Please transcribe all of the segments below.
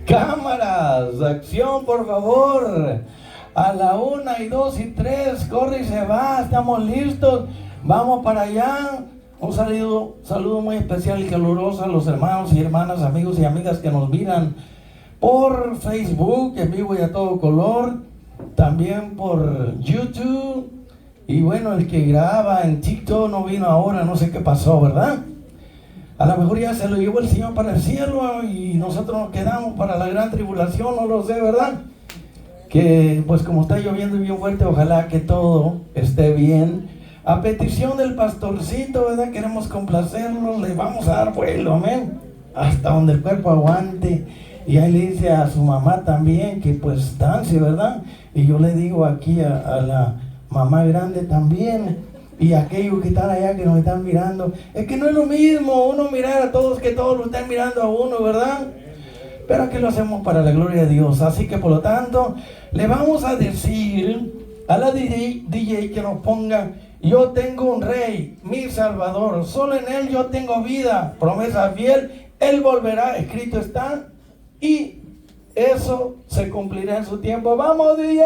Cámaras, acción por favor. A la 1 y 2 y 3, corre y se va, estamos listos, vamos para allá. Un saludo muy especial y caluroso a los hermanos y hermanas, amigos y amigas que nos miran por Facebook, en vivo y a todo color, también por YouTube. Y bueno, el que graba en TikTok no vino ahora, no sé qué pasó, ¿verdad? A lo mejor ya se lo llevó el Señor para el cielo y nosotros nos quedamos para la gran tribulación, no lo sé, ¿verdad? Que pues como está lloviendo bien fuerte, ojalá que todo esté bien. A petición del pastorcito, ¿verdad? Queremos complacerlo, le vamos a dar vuelo, amén, hasta donde el cuerpo aguante. Y ahí le dice a su mamá también que pues dance, ¿verdad? Y yo le digo aquí a la mamá grande también, y aquellos que están allá que nos están mirando, es que no es lo mismo uno mirar a todos que todos lo están mirando a uno, ¿verdad? Pero aquí lo hacemos para la gloria de Dios. Así que por lo tanto le vamos a decir a la DJ que nos ponga: yo tengo un rey, mi salvador, solo en él yo tengo vida, promesa fiel, él volverá, escrito está, y eso se cumplirá en su tiempo. ¡Vamos, DJ!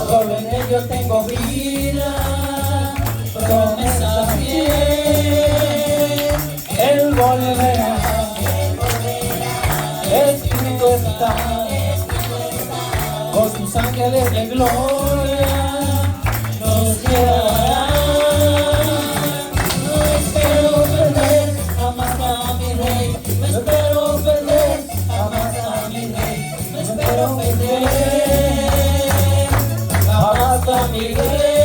Solo en él yo tengo vida, promesa fiel, él volverá, escrito está, con sus ángeles de gloria nos llevará. No espero perder jamás a mi rey, no espero perder jamás a mi rey, no espero perder jamás a mi rey,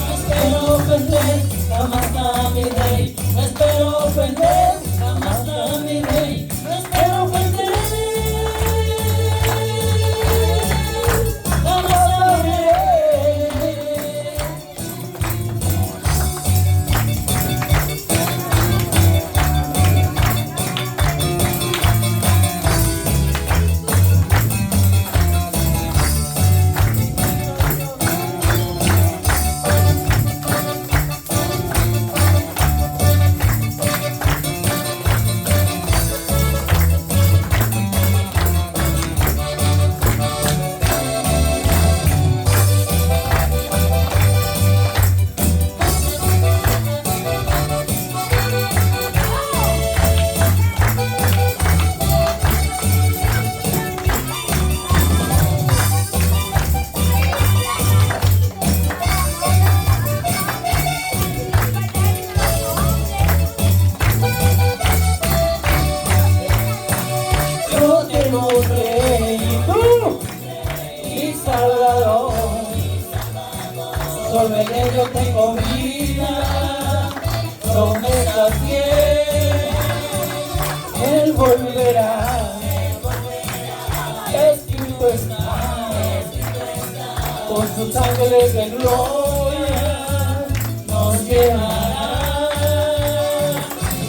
no espero perder jamás a mi rey, no espero perder jamás a mi rey, no espero perder jamás a mi rey. Solo en él yo tengo vida, promesa fiel, él volverá, escrito está, con sus ángeles de gloria nos llevará.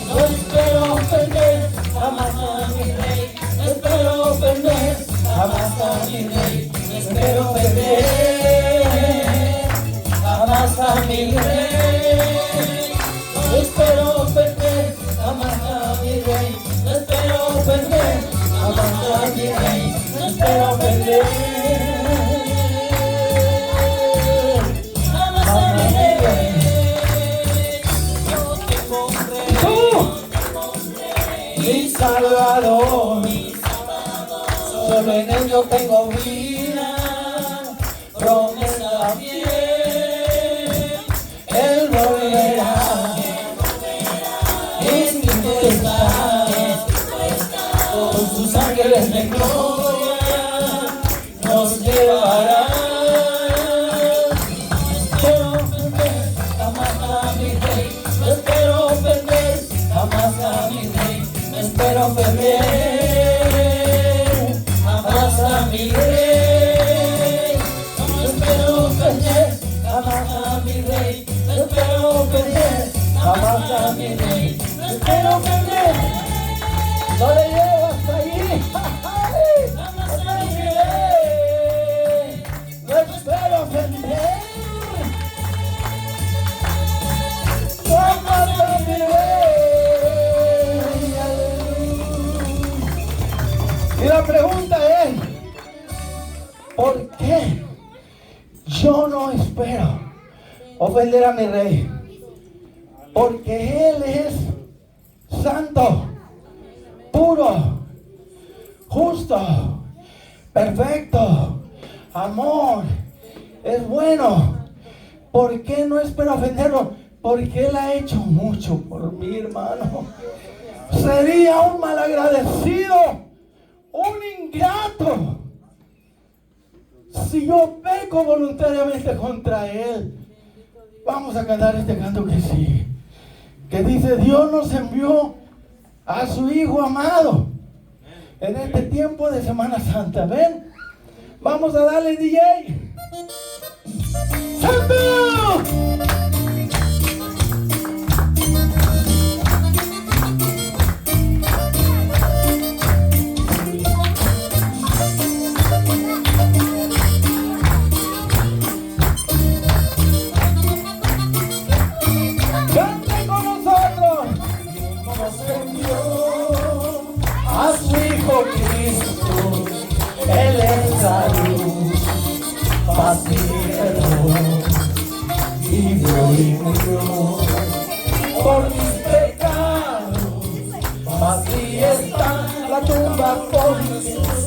No espero perder jamás a mi rey, no espero perder jamás a mi rey, no espero perder jamás a mi rey, no espero perder jamás a mi rey, no espero perder jamás a mi rey, no espero perder jamás a mi rey. Yo tengo un rey, mi salvador. Salvador. Solo en Él yo tengo vida, promesa fiel. Él volverá en mi tempestad, con sus ángeles de gloria nos llevará. Espero ofender jamás a mi rey, no espero ofender jamás a mi rey, no espero ofender jamás a mi rey, no espero ofender jamás a mi rey, no espero ofender jamás a mi rey, no espero ofender, no le llevo hasta ahí, jamás a mi rey, no espero ofender jamás a mi rey. Y la pregunta es, ¿por qué yo no espero ofender a mi rey? Porque Él es santo, puro, justo, perfecto, amor, es bueno. ¿Por qué no espero ofenderlo? Porque Él ha hecho mucho por mí, hermano. Sería un malagradecido, un ingrato, si yo peco voluntariamente contra Él. Vamos a cantar este canto que sí, que dice: Dios nos envió a su Hijo amado en este tiempo de Semana Santa. Ven, vamos a darle, DJ. ¡Santo! A su Hijo Cristo, Él es la luz, paz y perdón, vivió y murió por mis pecados, vacía está la tumba por mis hijos.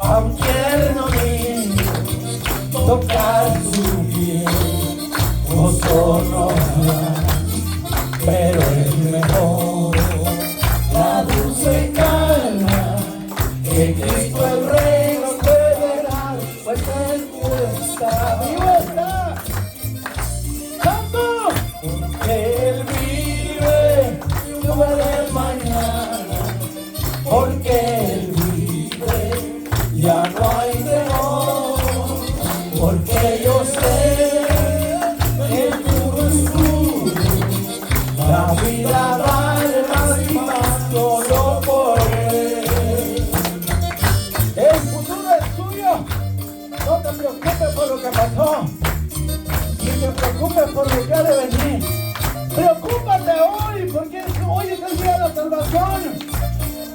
A un tierno niño tocar su piel, pero es mejor la dulce calma que Cristo el Rey nos puede dar, pues Él está, vivo está, santo, porque Él vive, yo veré mañana, porque Él vive, ya no hay temor, porque yo sé la vida vale más y más solo por Él. El futuro es tuyo. No te preocupes por lo que pasó, ni te preocupes por lo que ha de venir. Preocúpate hoy, porque hoy es el día de la salvación.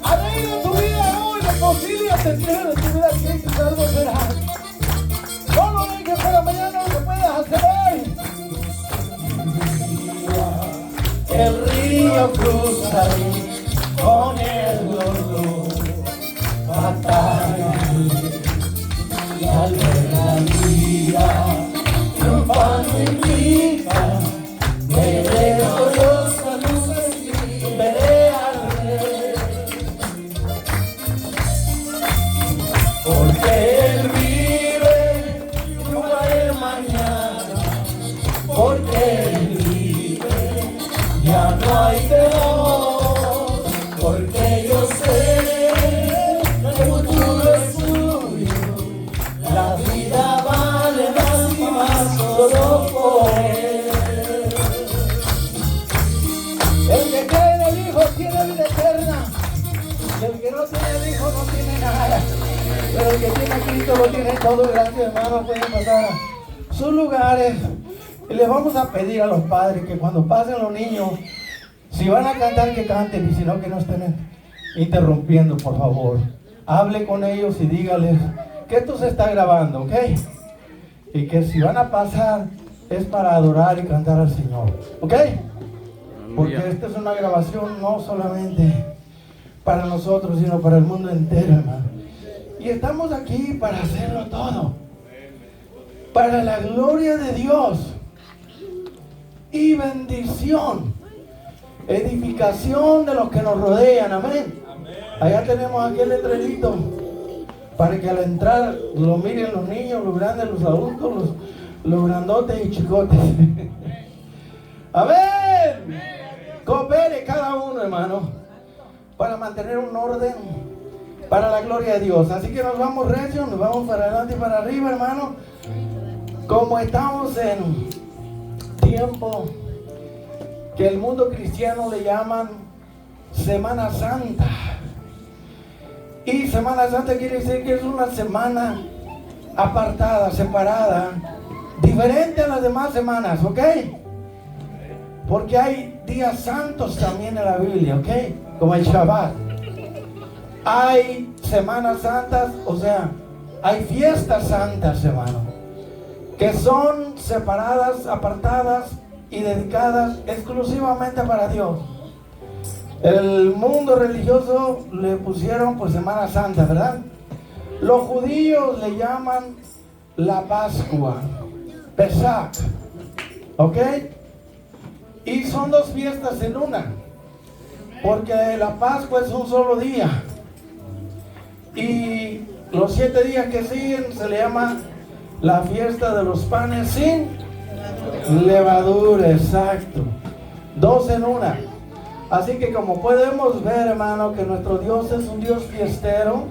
Alegra tu vida hoy, reconcíliate, entrega tu vida a Cristo, salvo serás. No lo dejes para mañana, lo que puedas hacer hoy. El río cruzaré con el dolor, batalla y al ver la vida triunfando en vida, veré gloriosa luz, veré al Rey, porque Él vive, yo haré mañana, porque Él vive, ya no hay temor, porque yo sé que el futuro es tuyo, la vida vale más y más solo por Él. El que cree en el Hijo tiene vida eterna, y el que no tiene el Hijo no tiene nada, pero el que tiene a Cristo lo tiene todo. Gracias, hermanos, pueden pasar a sus lugares. Y les vamos a pedir a los padres que cuando pasen los niños, si van a cantar, que canten, y si no, que no estén interrumpiendo, por favor. Hable con ellos y dígales que esto se está grabando, ¿ok? Y que si van a pasar, es para adorar y cantar al Señor. ¿Ok? Porque esta es una grabación no solamente para nosotros, sino para el mundo entero, hermano. Y estamos aquí para hacerlo todo, para la gloria de Dios y bendición, edificación de los que nos rodean. Amén. Allá tenemos aquel letrerito para que al entrar lo miren los niños, los grandes, los adultos, los grandotes y chicotes. Amén. Coopere cada uno, hermano, para mantener un orden para la gloria de Dios. Así que nos vamos recios, nos vamos para adelante y para arriba, hermano. Como estamos en tiempo que el mundo cristiano le llaman Semana Santa. Y Semana Santa quiere decir que es una semana apartada, separada, diferente a las demás semanas, ¿ok? Porque hay días santos también en la Biblia, ¿ok? Como el Shabbat. Hay semanas santas, o sea, hay fiestas santas, hermano, que son separadas, apartadas y dedicadas exclusivamente para Dios. El mundo religioso le pusieron pues Semana Santa, ¿verdad? Los judíos le llaman la Pascua, Pesach, ¿ok? Y son dos fiestas en una, porque la Pascua es un solo día y los 7 días que siguen se le llama la fiesta de los panes sin levadura, exacto, 2 en una. Así que como podemos ver, hermano, que nuestro Dios es un Dios fiestero,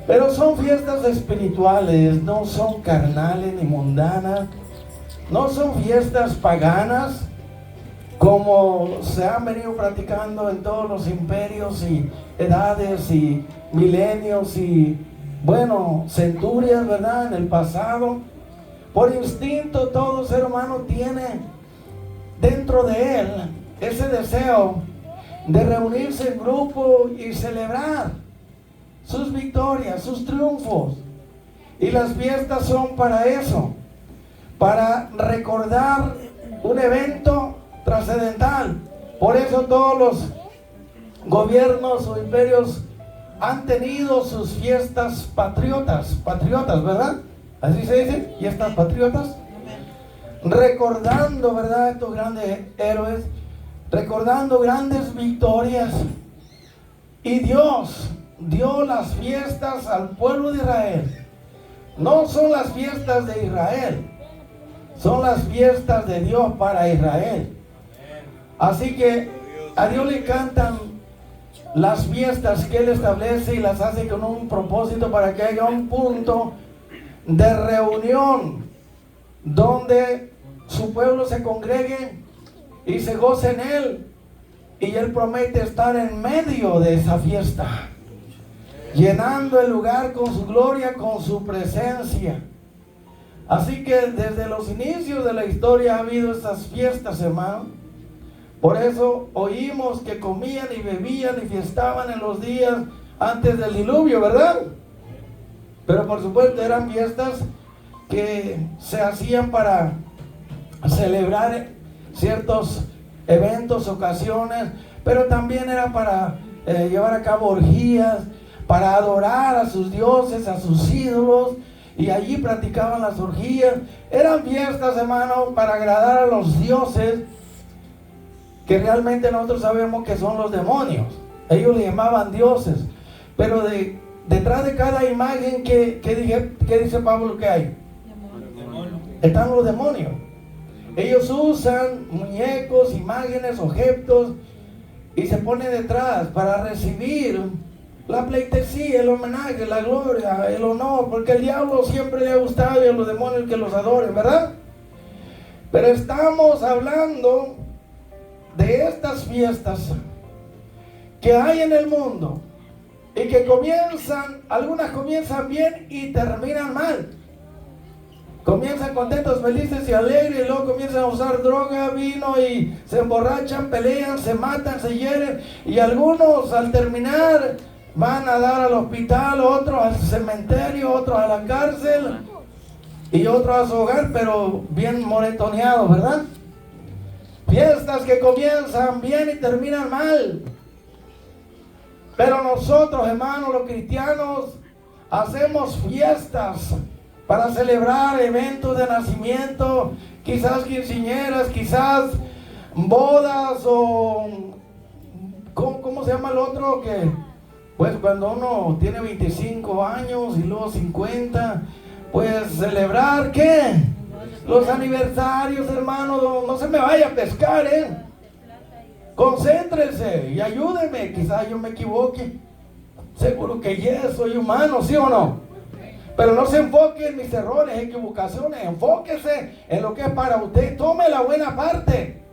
pero son fiestas espirituales, no son carnales ni mundanas, no son fiestas paganas como se han venido practicando en todos los imperios y edades y milenios y, bueno, centurias, ¿verdad? En el pasado. Por instinto todo ser humano tiene dentro de él ese deseo de reunirse en grupo y celebrar sus victorias, sus triunfos. Y las fiestas son para eso, para recordar un evento trascendental. Por eso todos los gobiernos o imperios han tenido sus fiestas patriotas, ¿verdad? Así se dice, fiestas patriotas. Recordando, ¿verdad?, estos grandes héroes, recordando grandes victorias. Y Dios dio las fiestas al pueblo de Israel. No son las fiestas de Israel, son las fiestas de Dios para Israel. Así que a Dios le cantan las fiestas que Él establece y las hace con un propósito para que haya un punto de reunión donde su pueblo se congregue y se goce en Él. Y Él promete estar en medio de esa fiesta, llenando el lugar con su gloria, con su presencia. Así que desde los inicios de la historia ha habido estas fiestas, hermano. Por eso oímos que comían y bebían y fiestaban en los días antes del diluvio, ¿verdad? Pero por supuesto eran fiestas que se hacían para celebrar ciertos eventos, ocasiones, pero también era para llevar a cabo orgías, para adorar a sus dioses, a sus ídolos, y allí practicaban las orgías. Eran fiestas, hermano, para agradar a los dioses, que realmente nosotros sabemos que son los demonios. Ellos le llamaban dioses, pero detrás de cada imagen que dice Pablo que hay, están los demonios. Ellos usan muñecos, imágenes, objetos y se ponen detrás para recibir la pleitesía, el homenaje, la gloria, el honor, porque el diablo siempre le ha gustado y a los demonios que los adoren, ¿verdad? Pero estamos hablando de estas fiestas que hay en el mundo y que algunas comienzan bien y terminan mal. Comienzan contentos, felices y alegres, y luego comienzan a usar droga, vino, y se emborrachan, pelean, se matan, se hieren, y algunos al terminar van a dar al hospital, otros al cementerio, otros a la cárcel. y otro a su hogar, pero bien moretoneado, ¿verdad? Fiestas que comienzan bien y terminan mal. Pero nosotros, hermanos, los cristianos, hacemos fiestas para celebrar eventos de nacimiento, quizás quinceañeras, quizás bodas o ¿cómo se llama el otro? Que pues cuando uno tiene 25 años y luego 50, pues celebrar ¿qué? Los aniversarios, hermano. No se me vaya a pescar, concéntrese y ayúdeme, quizás yo me equivoque, seguro que soy humano, ¿sí o no? Pero no se enfoque en mis errores, equivocaciones, enfóquese en lo que es para usted, tome la buena parte,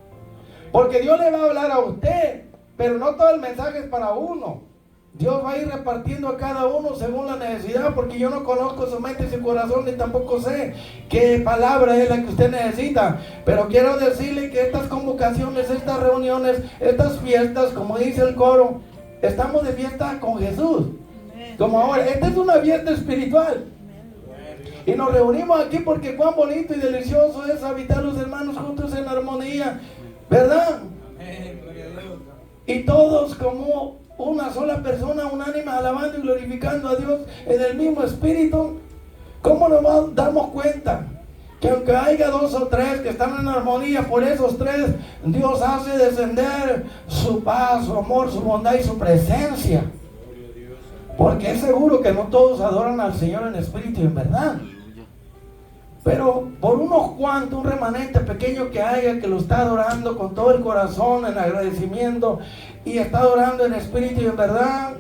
porque Dios le va a hablar a usted, pero no todo el mensaje es para uno. Dios va a ir repartiendo a cada uno según la necesidad, porque yo no conozco su mente y su corazón, ni tampoco sé qué palabra es la que usted necesita. Pero quiero decirle que estas convocaciones, estas reuniones, estas fiestas, como dice el coro, estamos de fiesta con Jesús. Como ahora, esta es una fiesta espiritual. Y nos reunimos aquí porque cuán bonito y delicioso es habitar los hermanos juntos en armonía, ¿verdad? Y todos como una sola persona, unánime, alabando y glorificando a Dios en el mismo espíritu. ¿Cómo nos damos cuenta? Que aunque haya dos o tres que están en armonía, por esos tres Dios hace descender su paz, su amor, su bondad y su presencia. Porque es seguro que no todos adoran al Señor en espíritu y en verdad. Pero por unos cuantos, un remanente pequeño que haya que lo está adorando con todo el corazón, en agradecimiento, y está adorando en espíritu y en verdad,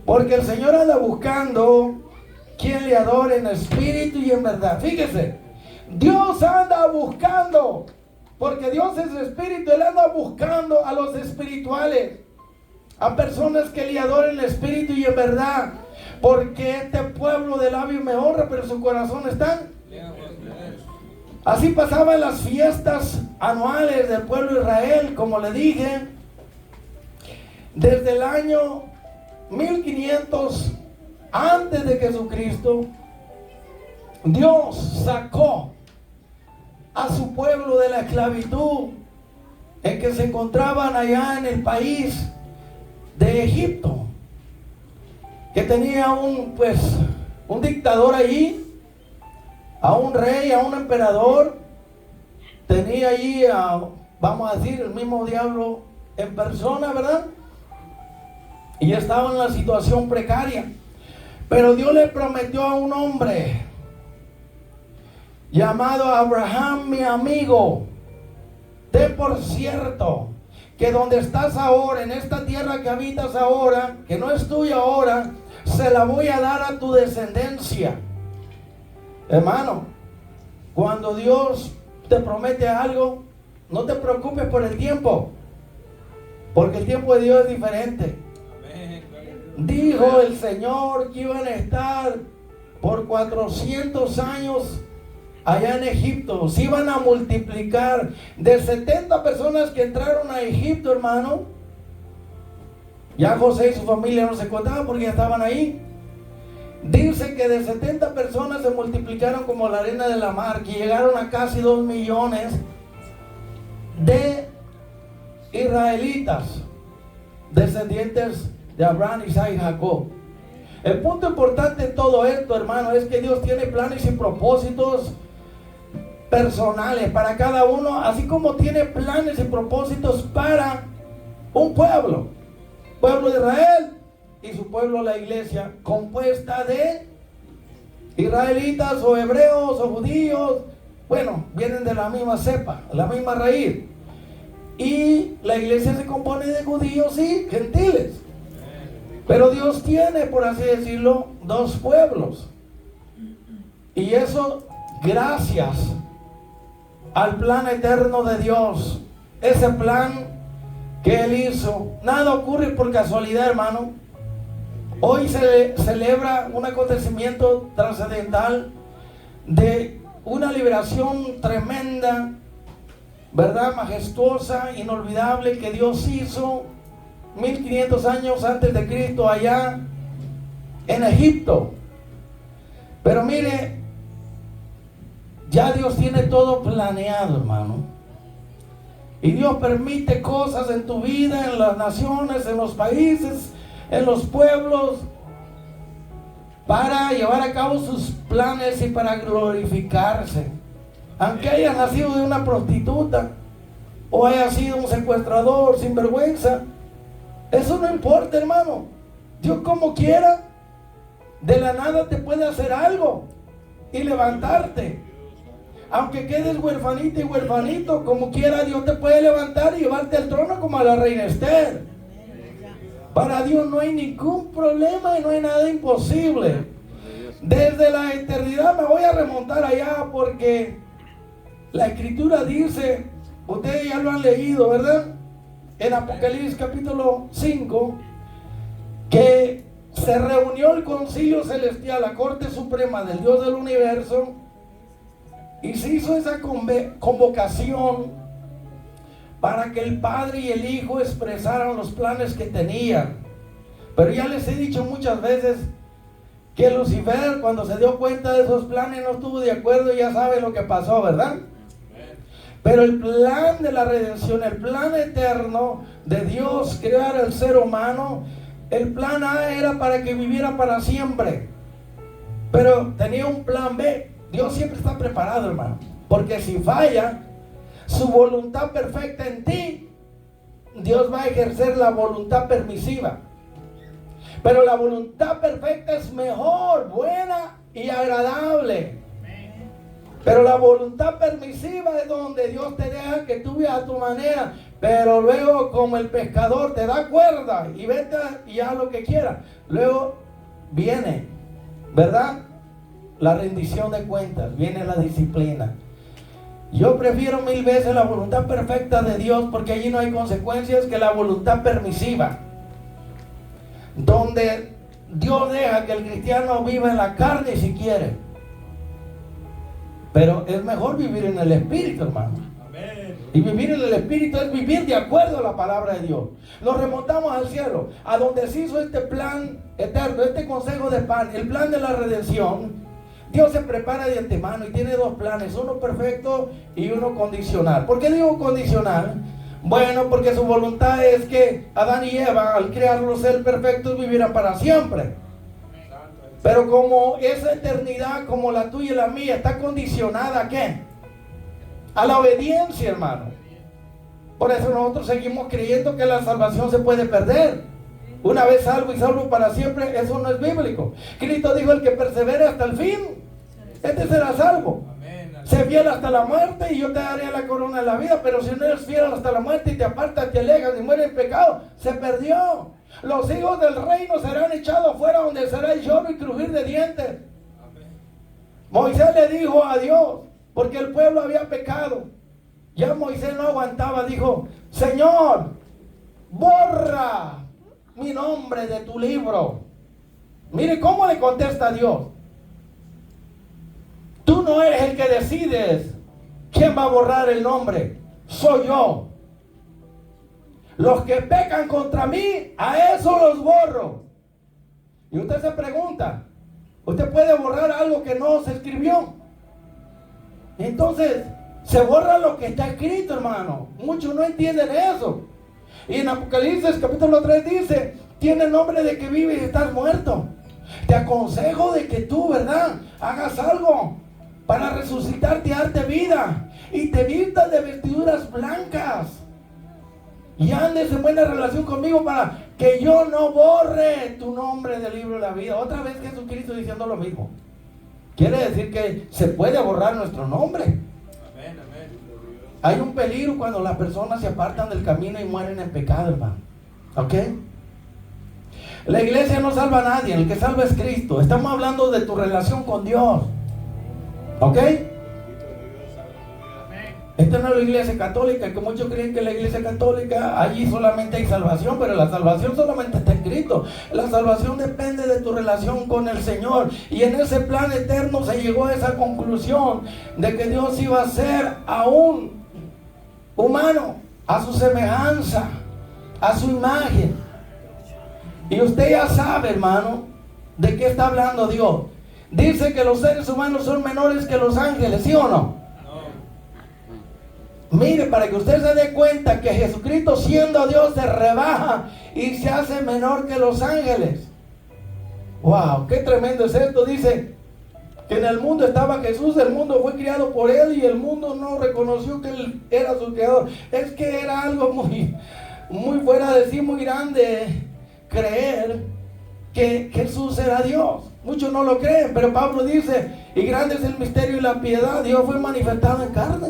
porque el Señor anda buscando quien le adore en espíritu y en verdad. Fíjese, Dios anda buscando, porque Dios es espíritu, Él anda buscando a los espirituales, a personas que le adoren en espíritu y en verdad, porque este pueblo de labios me honra, pero su corazón está. Así pasaban las fiestas anuales del pueblo de Israel, como le dije, desde el año 1500 antes de Jesucristo. Dios sacó a su pueblo de la esclavitud en que se encontraban allá en el país de Egipto, que tenía un dictador allí, a un rey, a un emperador. Tenía allí vamos a decir, el mismo diablo en persona, ¿verdad? Y estaba en la situación precaria. Pero Dios le prometió a un hombre llamado Abraham, mi amigo: ten por cierto que donde estás ahora, en esta tierra que habitas ahora, que no es tuya ahora, se la voy a dar a tu descendencia. Hermano, cuando Dios te promete algo, no te preocupes por el tiempo, porque el tiempo de Dios es diferente. Dijo el Señor que iban a estar por 400 años allá en Egipto. Se iban a multiplicar. De 70 personas que entraron a Egipto, hermano, ya José y su familia no se contaban porque ya estaban ahí. Dice que de 70 personas se multiplicaron como la arena de la mar, que llegaron a casi 2 millones de israelitas, descendientes de Abraham, Isaac y Jacob. El punto importante en todo esto, hermano, es que Dios tiene planes y propósitos personales para cada uno, así como tiene planes y propósitos para un pueblo de Israel y su pueblo, la iglesia, compuesta de israelitas o hebreos o judíos. Bueno, vienen de la misma cepa, la misma raíz. Y la iglesia se compone de judíos y gentiles. Pero Dios tiene, por así decirlo, dos pueblos. Y eso gracias al plan eterno de Dios. Ese plan que Él hizo. Nada ocurre por casualidad, hermano. Hoy se celebra un acontecimiento trascendental de una liberación tremenda, ¿verdad? Majestuosa, inolvidable, que Dios hizo 1500 años antes de Cristo allá en Egipto. Pero mire, Ya Dios tiene todo planeado, hermano. Y Dios permite cosas en tu vida, en las naciones, en los países, en los pueblos, para llevar a cabo sus planes y para glorificarse. Aunque haya nacido de una prostituta o haya sido un secuestrador sin vergüenza, eso no importa, hermano. Dios, como quiera, de la nada te puede hacer algo y levantarte. Aunque quedes huerfanita y huerfanito, como quiera, Dios te puede levantar y llevarte al trono como a la reina Esther. Para Dios no hay ningún problema y no hay nada imposible. Desde la eternidad me voy a remontar allá, porque la Escritura dice, ustedes ya lo han leído, ¿verdad? En Apocalipsis capítulo 5, que se reunió el concilio celestial, la corte suprema del Dios del universo, y se hizo esa convocación para que el Padre y el Hijo expresaran los planes que tenían. Pero ya les he dicho muchas veces que Lucifer, cuando se dio cuenta de esos planes, no estuvo de acuerdo, y ya sabe lo que pasó, ¿verdad? Pero el plan de la redención, el plan eterno de Dios crear al ser humano, el plan A era para que viviera para siempre. Pero tenía un plan B. Dios siempre está preparado, hermano. Porque si falla su voluntad perfecta en ti, Dios va a ejercer la voluntad permisiva. Pero la voluntad perfecta es mejor, buena y agradable. Pero la voluntad permisiva es donde Dios te deja que tú vivas a tu manera. Pero luego, como el pescador, te da cuerda y vete y haz lo que quieras. Luego viene, ¿verdad?, la rendición de cuentas, viene la disciplina. Yo prefiero 1000 veces la voluntad perfecta de Dios, porque allí no hay consecuencias, que la voluntad permisiva, donde Dios deja que el cristiano viva en la carne si quiere. Pero es mejor vivir en el Espíritu, hermano. Amén. Y vivir en el Espíritu es vivir de acuerdo a la palabra de Dios. Nos remontamos al cielo, a donde se hizo este plan eterno, este consejo de pan, el plan de la redención. Dios se prepara de antemano y tiene dos planes, uno perfecto y uno condicional. ¿Por qué digo condicional? Bueno, porque su voluntad es que Adán y Eva, al crearlos ser perfectos, vivieran para siempre. Pero como esa eternidad, como la tuya y la mía, está condicionada ¿a qué? A la obediencia, hermano. Por eso nosotros seguimos creyendo que la salvación se puede perder. Una vez salvo y salvo para siempre, eso no es bíblico. Cristo dijo, el que persevere hasta el fin, este será salvo. Sé fiel hasta la muerte y yo te daré la corona de la vida. Pero si no eres fiel hasta la muerte y te apartas, te alejas y mueres en pecado, se perdió. Los hijos del reino serán echados fuera, donde será el lloro y crujir de dientes. Amén. Moisés le dijo a Dios, porque el pueblo había pecado. Ya Moisés no aguantaba, dijo, Señor, borra mi nombre de tu libro. Mire cómo le contesta a Dios. Tú no eres el que decides quién va a borrar el nombre, soy yo. Los que pecan contra mí, a eso los borro. Y usted se pregunta, ¿usted puede borrar algo que no se escribió? Entonces, se borra lo que está escrito, hermano. Muchos no entienden eso. Y en Apocalipsis capítulo 3 dice, tiene nombre de que vives y estás muerto. Te aconsejo de que tú, ¿verdad?, hagas algo para resucitarte y darte vida. Y te vistas de vestiduras blancas. Y andes en buena relación conmigo para que yo no borre tu nombre del libro de la vida. Otra vez Jesucristo diciendo lo mismo. Quiere decir que se puede borrar nuestro nombre. Amén, amén. Hay un peligro cuando las personas se apartan del camino y mueren en pecado, hermano. ¿Ok? La iglesia no salva a nadie, el que salva es Cristo. Estamos hablando de tu relación con Dios. ¿Ok? Esta no es la iglesia católica, que muchos creen que la iglesia católica allí solamente hay salvación, pero la salvación solamente está escrito. La salvación depende de tu relación con el Señor. Y en ese plan eterno se llegó a esa conclusión de que Dios iba a ser a un humano, a su semejanza, a su imagen. Y usted ya sabe, hermano, de qué está hablando Dios. dice que los seres humanos son menores que los ángeles, ¿sí o no? Mire, para que usted se dé cuenta que Jesucristo, siendo Dios, se rebaja y se hace menor que los ángeles. Wow, qué tremendo es esto. Dice que en el mundo estaba Jesús, el mundo fue criado por él y el mundo no reconoció que él era su creador. Es que era algo muy fuera de sí, muy grande creer que Jesús era Dios. Muchos no lo creen, pero Pablo dice, y grande es el misterio y la piedad, Dios fue manifestado en carne.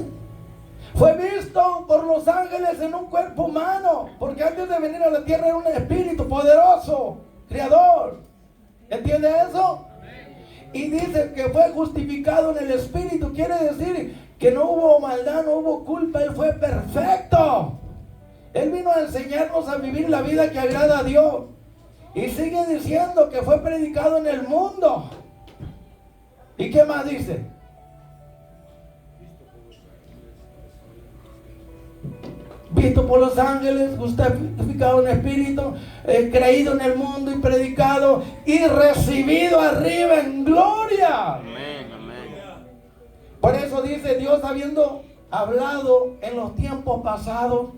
Fue visto por los ángeles en un cuerpo humano, porque antes de venir a la tierra era un espíritu poderoso, creador. ¿Entiende eso? Y dice que fue justificado en el espíritu. Quiere decir que no hubo maldad, no hubo culpa. Él fue perfecto. Él vino a enseñarnos a vivir la vida que agrada a Dios. Y sigue diciendo que fue predicado en el mundo. ¿Y qué más dice? Visto por los ángeles, justificado en espíritu, creído en el mundo y predicado y recibido arriba en gloria. Amén, amén. Por eso dice Dios, habiendo hablado en los tiempos pasados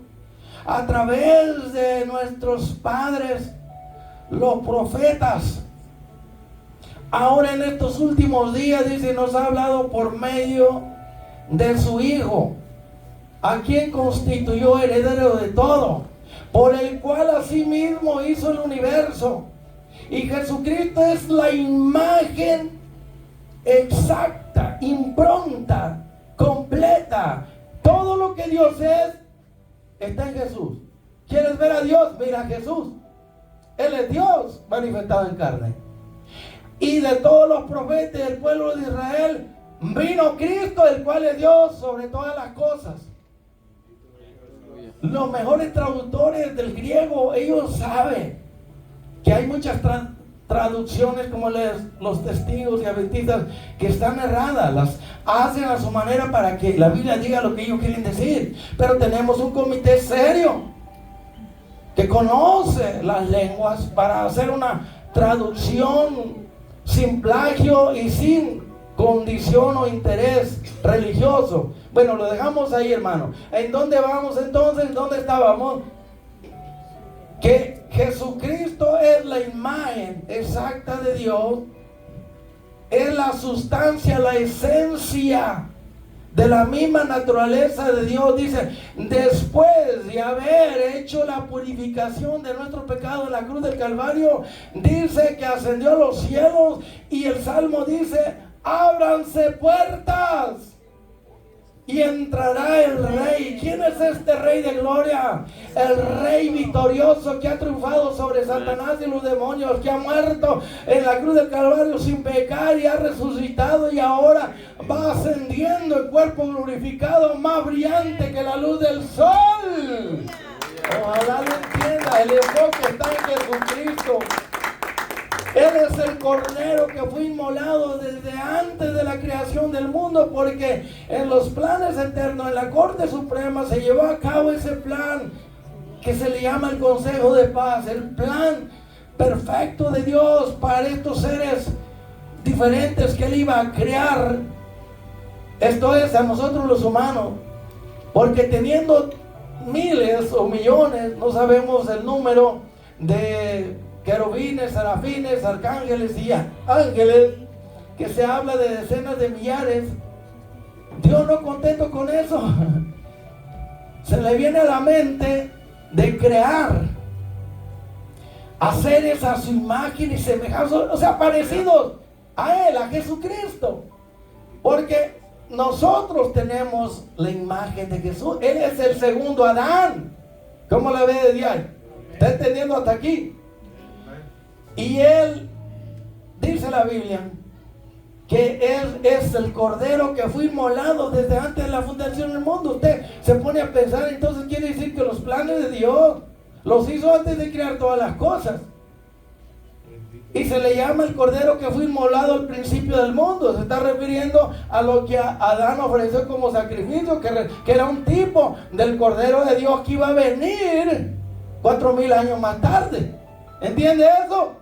a través de nuestros padres, los profetas, ahora en estos últimos días, dice, nos ha hablado por medio de su Hijo, a quien constituyó heredero de todo, por el cual asimismo hizo el universo. Y Jesucristo es la imagen exacta, impronta, completa. Todo lo que Dios es, está en Jesús. ¿Quieres ver a Dios? Mira a Jesús. Él es Dios manifestado en carne. Y de todos los profetas del pueblo de Israel, vino Cristo, el cual es Dios sobre todas las cosas. Los mejores traductores del griego, ellos saben que hay muchas traducciones como los testigos y adventistas que están erradas, las hacen a su manera para que la Biblia diga lo que ellos quieren decir. Pero tenemos un comité serio que conoce las lenguas para hacer una traducción sin plagio y sin condición o interés religioso. Bueno, lo dejamos ahí, hermano. ¿En dónde vamos entonces? ¿Dónde estábamos? Que Jesucristo es la imagen exacta de Dios, es la sustancia, la esencia de la misma naturaleza de Dios. Dice, después de haber hecho la purificación de nuestro pecado en la cruz del Calvario, dice que ascendió a los cielos. Y el Salmo dice, ábranse puertas y entrará el Rey. ¿Quién es este Rey de gloria? El Rey victorioso que ha triunfado sobre Satanás y los demonios, que ha muerto en la cruz del Calvario sin pecar y ha resucitado y ahora va ascendiendo en cuerpo glorificado, más brillante que la luz del sol. Ojalá lo entienda, el enfoque está en Jesucristo. Él es el Cordero que fue inmolado desde antes de la creación del mundo, porque en los planes eternos, en la Corte Suprema, se llevó a cabo ese plan que se le llama el Consejo de Paz, el plan perfecto de Dios para estos seres diferentes que Él iba a crear. Esto es, a nosotros los humanos, porque teniendo miles o millones, no sabemos el número de querubines, serafines, arcángeles y ángeles, que se habla de decenas de millares. Dios, no contento con eso, se le viene a la mente de crear a seres a su imagen y semejanza, o sea, parecidos a Él, a Jesucristo, porque nosotros tenemos la imagen de Jesús. Él es el segundo Adán. ¿Cómo la ve de diario? ¿Está entendiendo hasta aquí? Y Él, dice la Biblia, que Él es el Cordero que fue inmolado desde antes de la fundación del mundo. Usted se pone a pensar, entonces quiere decir que los planes de Dios los hizo antes de crear todas las cosas. Y se le llama el Cordero que fue inmolado al principio del mundo. Se está refiriendo a lo que Adán ofreció como sacrificio, que era un tipo del Cordero de Dios que iba a venir 4000 años más tarde. ¿Entiende eso?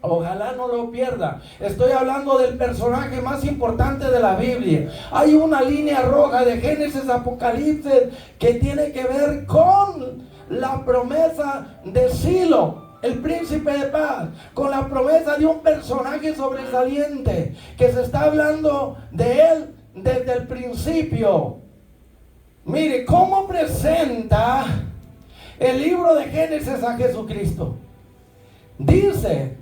Ojalá no lo pierda. Estoy hablando del personaje más importante de la Biblia. Hay una línea roja de Génesis a Apocalipsis que tiene que ver con la promesa de Silo, el príncipe de paz, con la promesa de un personaje sobresaliente que se está hablando de él desde el principio. Mire cómo presenta el libro de Génesis a Jesucristo. Dice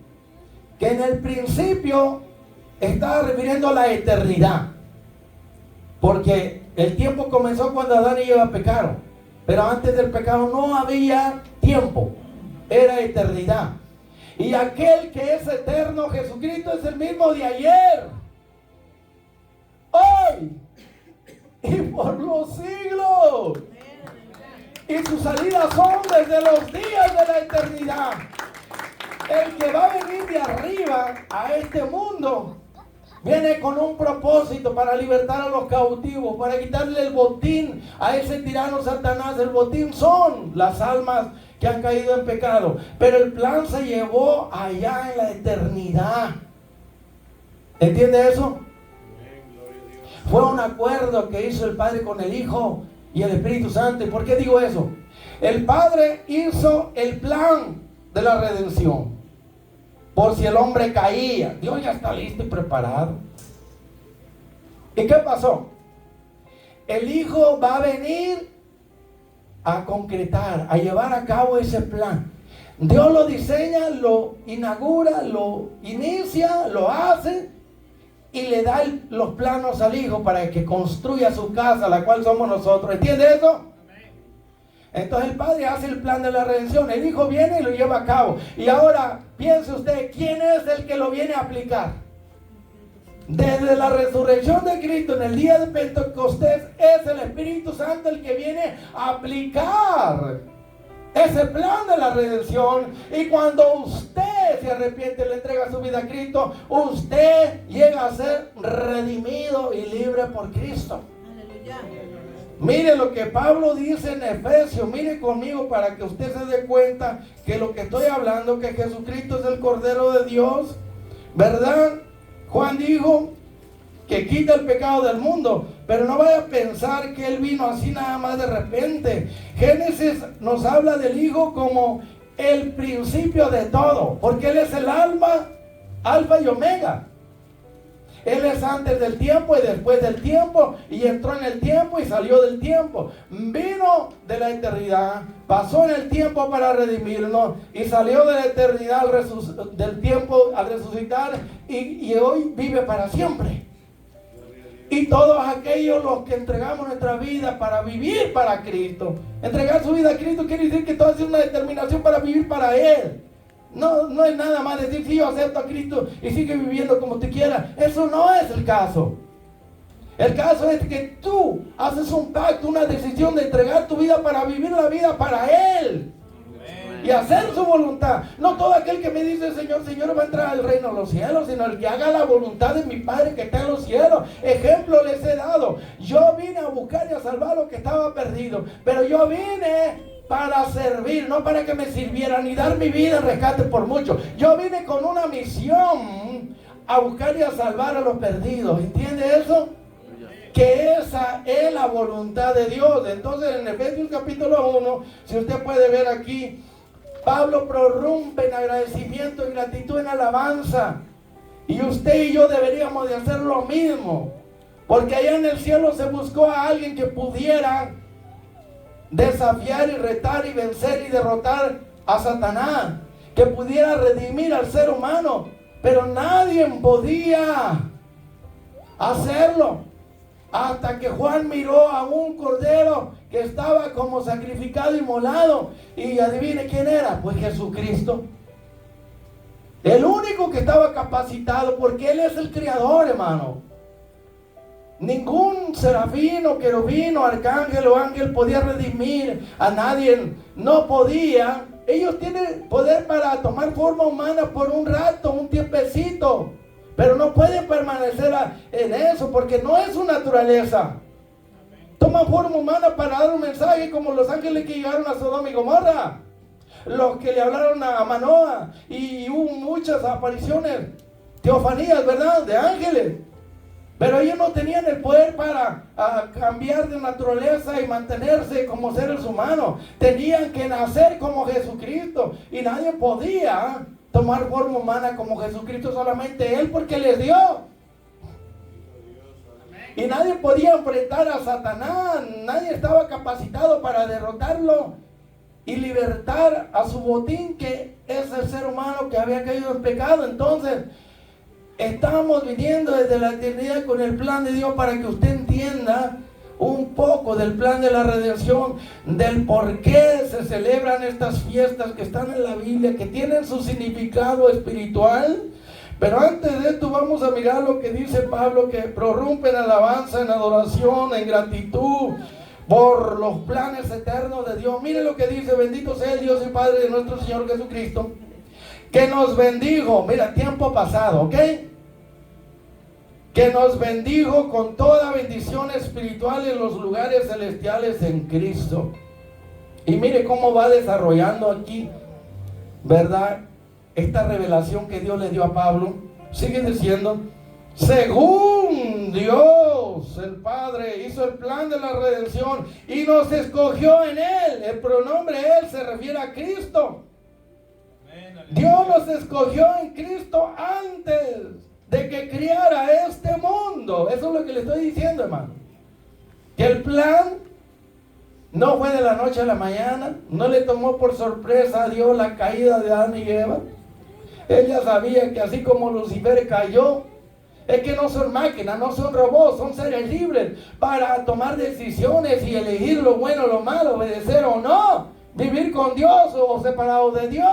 que en el principio estaba refiriendo a la eternidad, porque el tiempo comenzó cuando Adán y Eva pecaron, pero antes del pecado no había tiempo, era eternidad. Y aquel que es eterno, Jesucristo, es el mismo de ayer, hoy y por los siglos, y sus salidas son desde los días de la eternidad. El que va a venir de arriba a este mundo viene con un propósito para libertar a los cautivos, para quitarle el botín a ese tirano Satanás. El botín son las almas que han caído en pecado, pero el plan se llevó allá en la eternidad. ¿Entiende eso? Fue un acuerdo que hizo el Padre con el Hijo y el Espíritu Santo. ¿Y por qué digo eso? El Padre hizo el plan de la redención, por si el hombre caía. Dios ya está listo y preparado. ¿Y qué pasó? El Hijo va a venir a concretar, a llevar a cabo ese plan. Dios lo diseña, lo inaugura, lo inicia, lo hace y le da los planos al Hijo para que construya su casa, la cual somos nosotros. ¿Entiende eso? Entonces el Padre hace el plan de la redención, el Hijo viene y lo lleva a cabo. Y ahora piense usted, ¿quién es el que lo viene a aplicar? Desde la resurrección de Cristo en el día de Pentecostés es el Espíritu Santo el que viene a aplicar ese plan de la redención. Y cuando usted se arrepiente y le entrega su vida a Cristo, usted llega a ser redimido y libre por Cristo. Aleluya. Mire lo que Pablo dice en Efesios, mire conmigo para que usted se dé cuenta que lo que estoy hablando, que Jesucristo es el Cordero de Dios, ¿verdad? Juan dijo que quita el pecado del mundo, pero no vaya a pensar que Él vino así nada más de repente. Génesis nos habla del Hijo como el principio de todo, porque Él es el alfa y omega. Él es antes del tiempo y después del tiempo, y entró en el tiempo y salió del tiempo. Vino de la eternidad, pasó en el tiempo para redimirnos y salió de la eternidad del tiempo al resucitar y hoy vive para siempre. Y todos aquellos los que entregamos nuestra vida para vivir para Cristo, entregar su vida a Cristo quiere decir que todo es una determinación para vivir para Él. No es nada más decir, sí, yo acepto a Cristo y sigue viviendo como tú quieras. Eso no es el caso. El caso es que tú haces un pacto, una decisión de entregar tu vida para vivir la vida para Él. Y hacer su voluntad. No todo aquel que me dice Señor, Señor va a entrar al reino de los cielos, sino el que haga la voluntad de mi Padre que está en los cielos. Ejemplo les he dado. Yo vine a buscar y a salvar lo que estaba perdido, pero yo vine para servir, no para que me sirvieran ni dar mi vida en rescate por mucho. Yo vine con una misión a buscar y a salvar a los perdidos. ¿Entiende eso? Que esa es la voluntad de Dios. Entonces en Efesios capítulo 1, si usted puede ver aquí, Pablo prorrumpe en agradecimiento y gratitud, en alabanza. Y usted y yo deberíamos de hacer lo mismo, porque allá en el cielo se buscó a alguien que pudiera desafiar y retar y vencer y derrotar a Satanás, que pudiera redimir al ser humano, pero nadie podía hacerlo hasta que Juan miró a un cordero que estaba como sacrificado y molado, y adivine quién era, pues Jesucristo, el único que estaba capacitado, porque Él es el creador, hermano. Ningún serafín o querubín o arcángel o ángel podía redimir a nadie, no podía. Ellos tienen poder para tomar forma humana por un rato, un tiempecito, pero no pueden permanecer en eso porque no es su naturaleza. Toman forma humana para dar un mensaje como los ángeles que llegaron a Sodoma y Gomorra. los que le hablaron a Manoah, y hubo muchas apariciones, teofanías, ¿verdad? De ángeles. Pero ellos no tenían el poder para cambiar de naturaleza y mantenerse como seres humanos. Tenían que nacer como Jesucristo. Y nadie podía tomar forma humana como Jesucristo, solamente Él, porque les dio. Y nadie podía enfrentar a Satanás. Nadie estaba capacitado para derrotarlo y libertar a su botín, que es el ser humano que había caído en pecado. Entonces, estamos viniendo desde la eternidad con el plan de Dios para que usted entienda un poco del plan de la redención, del por qué se celebran estas fiestas que están en la Biblia, que tienen su significado espiritual. Pero antes de esto vamos a mirar lo que dice Pablo, que prorrumpe en alabanza, en adoración, en gratitud por los planes eternos de Dios. Mire lo que dice: bendito sea el Dios y Padre de nuestro Señor Jesucristo, que nos bendijo, mira, tiempo pasado, ¿ok? Que nos bendijo con toda bendición espiritual en los lugares celestiales en Cristo. Y mire cómo va desarrollando aquí, ¿verdad?, esta revelación que Dios le dio a Pablo. Sigue diciendo: según Dios el Padre hizo el plan de la redención y nos escogió en Él. El pronombre Él se refiere a Cristo. Dios nos escogió en Cristo antes de que criara este mundo. Eso es lo que le estoy diciendo, hermano. Que el plan no fue de la noche a la mañana. No le tomó por sorpresa a Dios la caída de Adán y Eva. Ella sabía que así como Lucifer cayó, es que no son máquinas, no son robots, son seres libres para tomar decisiones y elegir lo bueno o lo malo, obedecer o no, vivir con Dios o separado de Dios.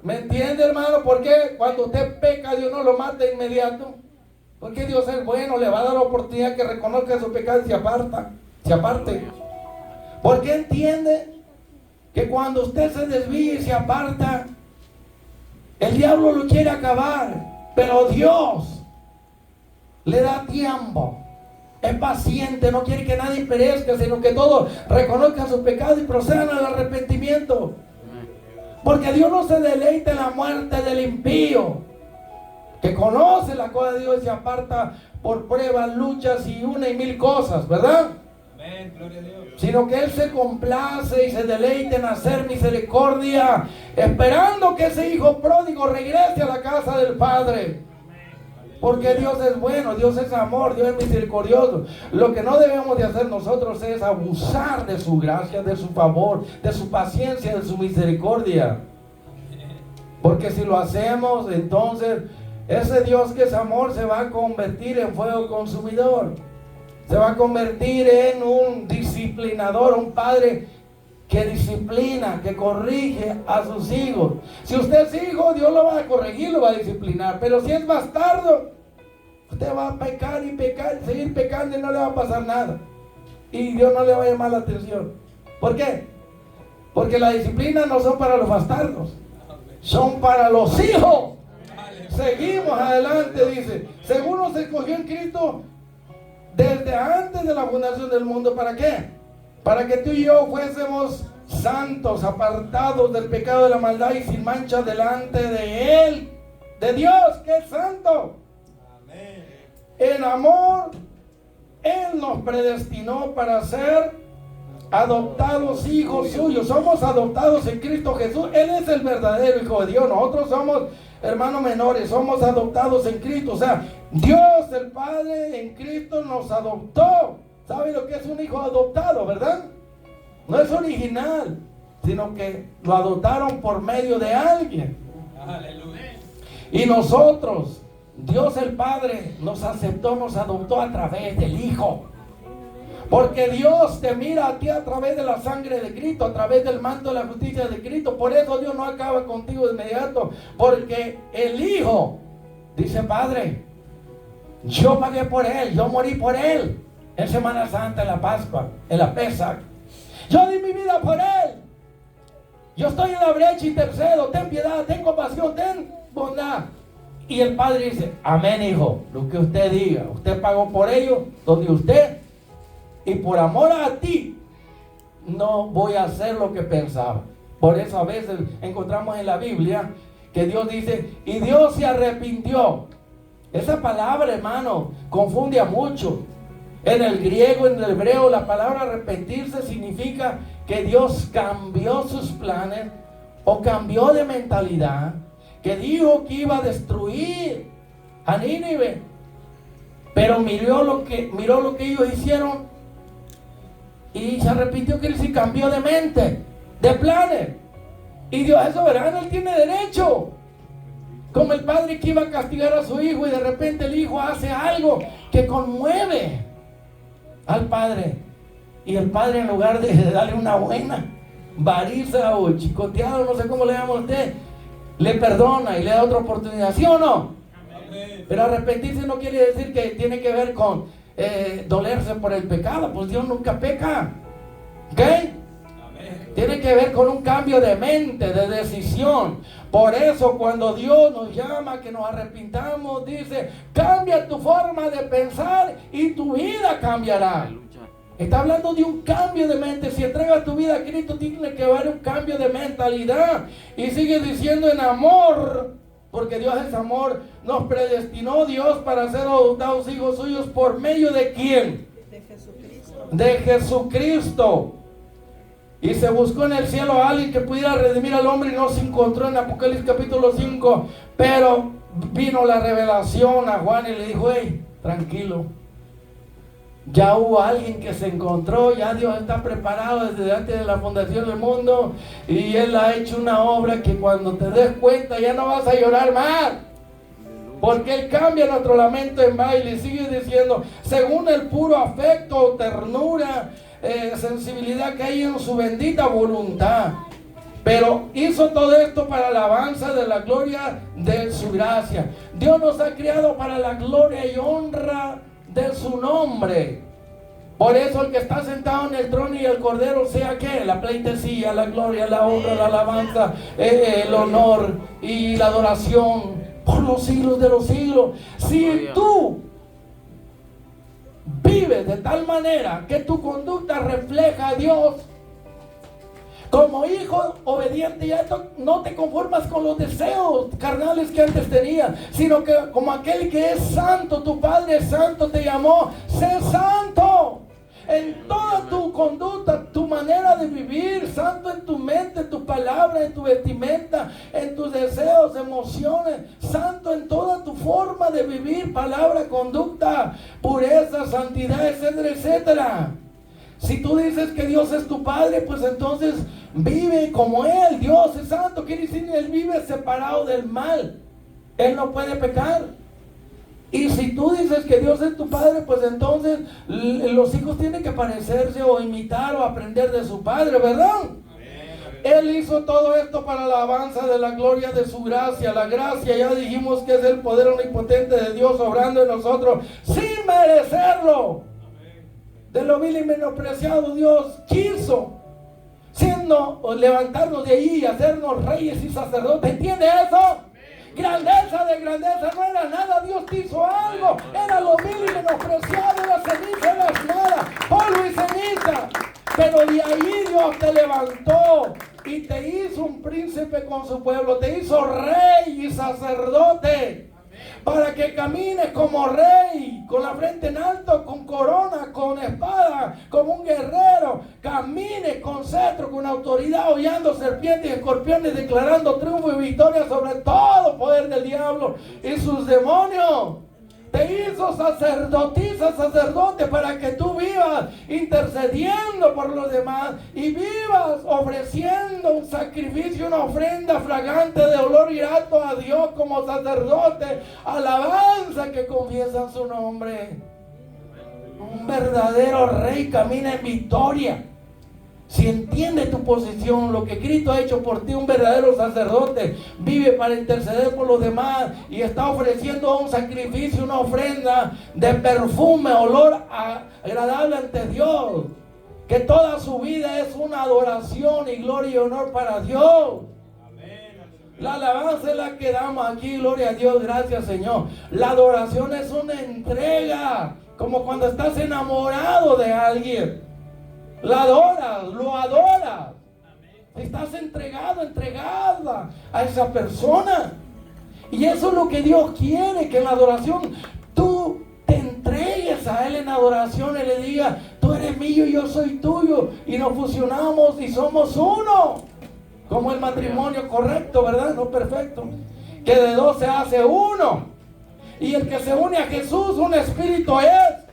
¿Me entiende, hermano? ¿Por qué cuando usted peca Dios no lo mata de inmediato? Porque Dios es bueno, le va a dar la oportunidad que reconozca su pecado y se aparte. ¿Por qué entiende que cuando usted se desvía y se aparta, el diablo lo quiere acabar, pero Dios le da tiempo? Es paciente, no quiere que nadie perezca, sino que todos reconozcan su pecado y procedan al arrepentimiento. Porque Dios no se deleita en la muerte del impío, que conoce la cosa de Dios y se aparta por pruebas, luchas y una y mil cosas, ¿verdad? Amén, gloria a Dios. Sino que Él se complace y se deleita en hacer misericordia, esperando que ese hijo pródigo regrese a la casa del Padre. Porque Dios es bueno, Dios es amor, Dios es misericordioso. Lo que no debemos de hacer nosotros es abusar de su gracia, de su favor, de su paciencia, de su misericordia. Porque si lo hacemos, entonces ese Dios que es amor se va a convertir en fuego consumidor. Se va a convertir en un disciplinador, un padre que disciplina, que corrige a sus hijos. Si usted es hijo, Dios lo va a corregir, lo va a disciplinar. Pero si es bastardo, usted va a pecar y pecar, seguir pecando y no le va a pasar nada. Y Dios no le va a llamar la atención. ¿Por qué? Porque la disciplina no son para los bastardos, son para los hijos. Seguimos adelante, dice: según nos escogió en Cristo desde antes de la fundación del mundo. ¿Para qué? Para que tú y yo fuésemos santos, apartados del pecado, de la maldad y sin mancha delante de Él, de Dios, que es santo. Amén. En amor, Él nos predestinó para ser adoptados hijos suyos. Somos adoptados en Cristo Jesús. Él es el verdadero Hijo de Dios. Nosotros somos hermanos menores, somos adoptados en Cristo. O sea, Dios el Padre en Cristo nos adoptó. ¿Sabe lo que es un hijo adoptado, verdad? No es original, sino que lo adoptaron por medio de alguien. Aleluya. Y nosotros, Dios el Padre nos aceptó, nos adoptó a través del Hijo. Porque Dios te mira a ti a través de la sangre de Cristo, a través del manto de la justicia de Cristo. Por eso Dios no acaba contigo de inmediato. Porque el Hijo dice: Padre, yo pagué por Él, yo morí por Él. En Semana Santa, en la Pascua, en la Pesach, yo di mi vida por Él. Yo estoy en la brecha, intercedo. Ten piedad, ten compasión, ten bondad. Y el Padre dice: amén, hijo, lo que usted diga. Usted pagó por ello, donde usted, y por amor a ti, no voy a hacer lo que pensaba. Por eso a veces encontramos en la Biblia que Dios dice, y Dios se arrepintió. Esa palabra, hermano, confunde a mucho. En el griego, en el hebreo, la palabra arrepentirse significa que Dios cambió sus planes o cambió de mentalidad, que dijo que iba a destruir a Nínive, pero miró lo que ellos hicieron y se arrepintió, que él sí cambió de mente, de planes. Y Dios es soberano, Él tiene derecho. Como el padre que iba a castigar a su hijo y de repente el hijo hace algo que conmueve al padre. Y el padre, en lugar de darle una buena variza o chicoteado, no sé cómo le llama usted, le perdona y le da otra oportunidad, ¿sí o no? Amén. Pero arrepentirse no quiere decir que tiene que ver con dolerse por el pecado. Pues Dios nunca peca, ¿ok? Amén. Tiene que ver con un cambio de mente, de decisión. Por eso cuando Dios nos llama a que nos arrepintamos, dice, cambia tu forma de pensar y tu vida cambiará. Está hablando de un cambio de mente. Si entregas tu vida a Cristo, tiene que haber un cambio de mentalidad. Y sigue diciendo en amor, porque Dios es amor. Nos predestinó Dios para ser adoptados hijos suyos. ¿Por medio de quién? De Jesucristo. De Jesucristo. Y se buscó en el cielo a alguien que pudiera redimir al hombre y no se encontró en Apocalipsis capítulo 5. Pero vino la revelación a Juan y le dijo, hey, tranquilo. Ya hubo alguien que se encontró, ya Dios está preparado desde antes de la fundación del mundo y Él ha hecho una obra que cuando te des cuenta ya no vas a llorar más, porque Él cambia nuestro lamento en baile. Y sigue diciendo, según el puro afecto, ternura, sensibilidad que hay en su bendita voluntad. Pero hizo todo esto para la alabanza de la gloria de su gracia. Dios nos ha creado para la gloria y honra de su nombre. Por eso el que está sentado en el trono y el cordero, sea que la pleitesía, la gloria, la honra, la alabanza, el honor y la adoración por los siglos de los siglos. Si tú vives de tal manera que tu conducta refleja a Dios como hijo obediente, ya no te conformas con los deseos carnales que antes tenías, sino que como aquel que es santo, tu Padre santo te llamó, sé santo en toda tu conducta, tu manera de vivir, santo en tu mente, tu palabra, en tu vestimenta, en tus deseos, emociones, santo en toda tu forma de vivir, palabra, conducta, pureza, santidad, etcétera, etcétera. Si tú dices que Dios es tu Padre, pues entonces vive como Él. Dios es santo, quiere decir que Él vive separado del mal. Él no puede pecar. Y si tú dices que Dios es tu Padre, pues entonces los hijos tienen que parecerse o imitar o aprender de su Padre, ¿verdad? Él hizo todo esto para la alabanza de la gloria de su gracia. La gracia, ya dijimos que es el poder omnipotente de Dios obrando en nosotros sin merecerlo. De lo vil y menospreciado Dios quiso levantarnos de allí y hacernos reyes y sacerdotes. ¿Entiende eso? Grandeza de grandeza, no era nada, Dios te hizo algo. Era lo vil y menospreciado, era ceniza, era nada, polvo y ceniza. Pero de ahí Dios te levantó y te hizo un príncipe con su pueblo, te hizo rey y sacerdote. Para que camines como rey, con la frente en alto, con corona, con espada, como un guerrero. Camines con cetro, con autoridad, hollando serpientes y escorpiones, declarando triunfo y victoria sobre todo poder del diablo y sus demonios. Te hizo sacerdotisa, sacerdote, para que tú vivas intercediendo por los demás y vivas ofreciendo un sacrificio, una ofrenda fragante de olor y grato a Dios como sacerdote, alabanza que confiesan su nombre. Un verdadero rey camina en victoria. Si entiendes tu posición, lo que Cristo ha hecho por ti, un verdadero sacerdote vive para interceder por los demás y está ofreciendo un sacrificio, una ofrenda de perfume, olor agradable ante Dios, que toda su vida es una adoración y gloria y honor para Dios. La alabanza es la que damos aquí, gloria a Dios, gracias Señor. La adoración es una entrega, como cuando estás enamorado de alguien. la adoras, lo adoras. Estás entregado, entregada a esa persona. Y eso es lo que Dios quiere, que en la adoración tú te entregues a Él en adoración y le digas: tú eres mío y yo soy tuyo, y nos fusionamos y somos uno, como el matrimonio correcto, ¿verdad? No perfecto, que de dos se hace uno, y el que se une a Jesús, un espíritu es.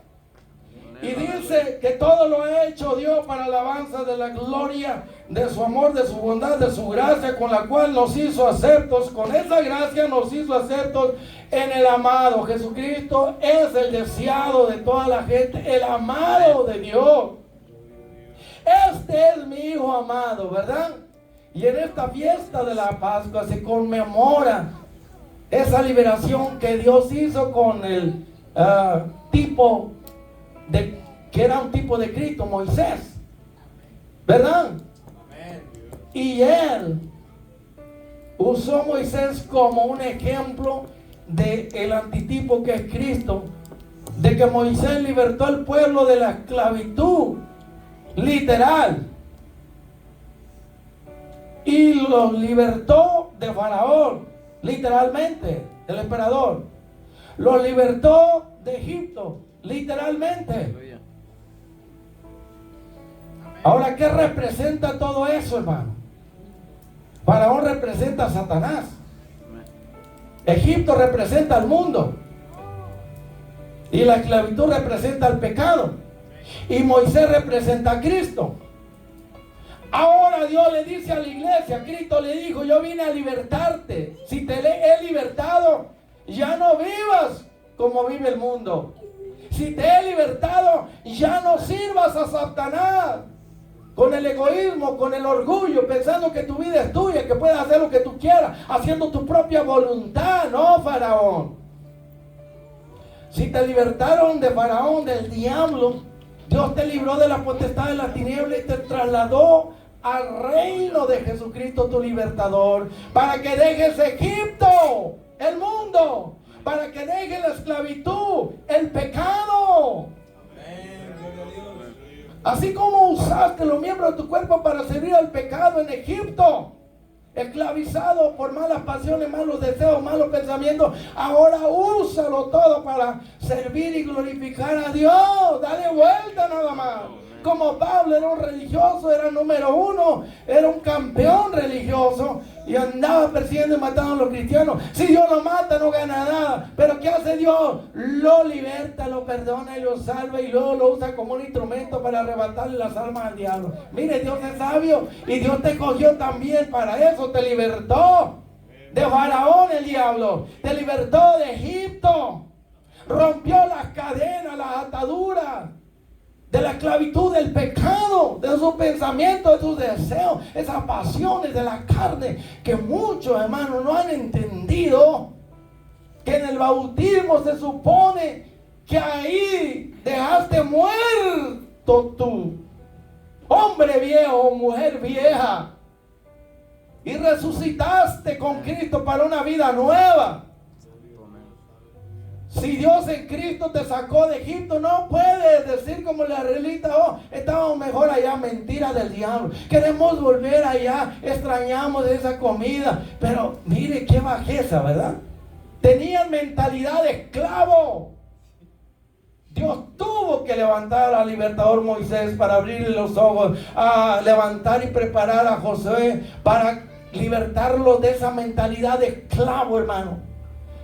Y dice que todo lo ha hecho Dios para alabanza de la gloria de su amor, de su bondad, de su gracia, con la cual nos hizo aceptos. Con esa gracia nos hizo aceptos en el amado. Jesucristo es el deseado de toda la gente, el amado de Dios. Este es mi Hijo amado, ¿verdad? Y en esta fiesta de la Pascua se conmemora esa liberación que Dios hizo con el tipo que era un tipo de Cristo, Moisés, ¿verdad? Y él usó a Moisés como un ejemplo del antitipo que es Cristo, de que Moisés libertó al pueblo de la esclavitud literal y los libertó de Faraón, literalmente, el emperador. Los libertó de Egipto, literalmente. Ahora, ¿qué representa todo eso, hermano? Faraón representa a Satanás. Egipto representa al mundo. Y la esclavitud representa al pecado. Y Moisés representa a Cristo. Ahora Dios le dice a la iglesia, Cristo le dijo: yo vine a libertarte. Si te he libertado, ya no vivas como vive el mundo. Si te he libertado, ya no sirvas a Satanás con el egoísmo, con el orgullo, pensando que tu vida es tuya, que puedes hacer lo que tú quieras, haciendo tu propia voluntad. No, Faraón. Si te libertaron de Faraón, del diablo, Dios te libró de la potestad de la tiniebla y te trasladó al reino de Jesucristo, tu libertador, para que dejes Egipto, el mundo, para que dejes la esclavitud, el pecado. Así como usaste los miembros de tu cuerpo para servir al pecado en Egipto, esclavizado por malas pasiones, malos deseos, malos pensamientos, ahora úsalo todo para servir y glorificar a Dios. Dale vuelta nada más. Como Pablo era un religioso, era número uno, era un campeón religioso y andaba persiguiendo y matando a los cristianos. Si Dios lo mata, no gana nada. Pero ¿qué hace Dios? Lo liberta, lo perdona y lo salva, y luego lo usa como un instrumento para arrebatarle las almas al diablo. Mire, Dios es sabio y Dios te cogió también para eso. Te libertó de Faraón, el diablo. Te libertó de Egipto. Rompió las cadenas, las ataduras de la esclavitud del pecado, de sus pensamientos, de sus deseos, esas pasiones de la carne que muchos hermanos no han entendido, que en el bautismo se supone que ahí dejaste muerto tu hombre viejo o mujer vieja y resucitaste con Cristo para una vida nueva. Si Dios en Cristo te sacó de Egipto, no puedes decir como la israelita: oh, estábamos mejor allá. Mentira del diablo. Queremos volver allá, extrañamos esa comida. Pero mire qué bajeza, ¿verdad? Tenían mentalidad de esclavo. Dios tuvo que levantar al libertador Moisés para abrirle los ojos, a levantar y preparar a Josué para libertarlo de esa mentalidad de esclavo, hermano.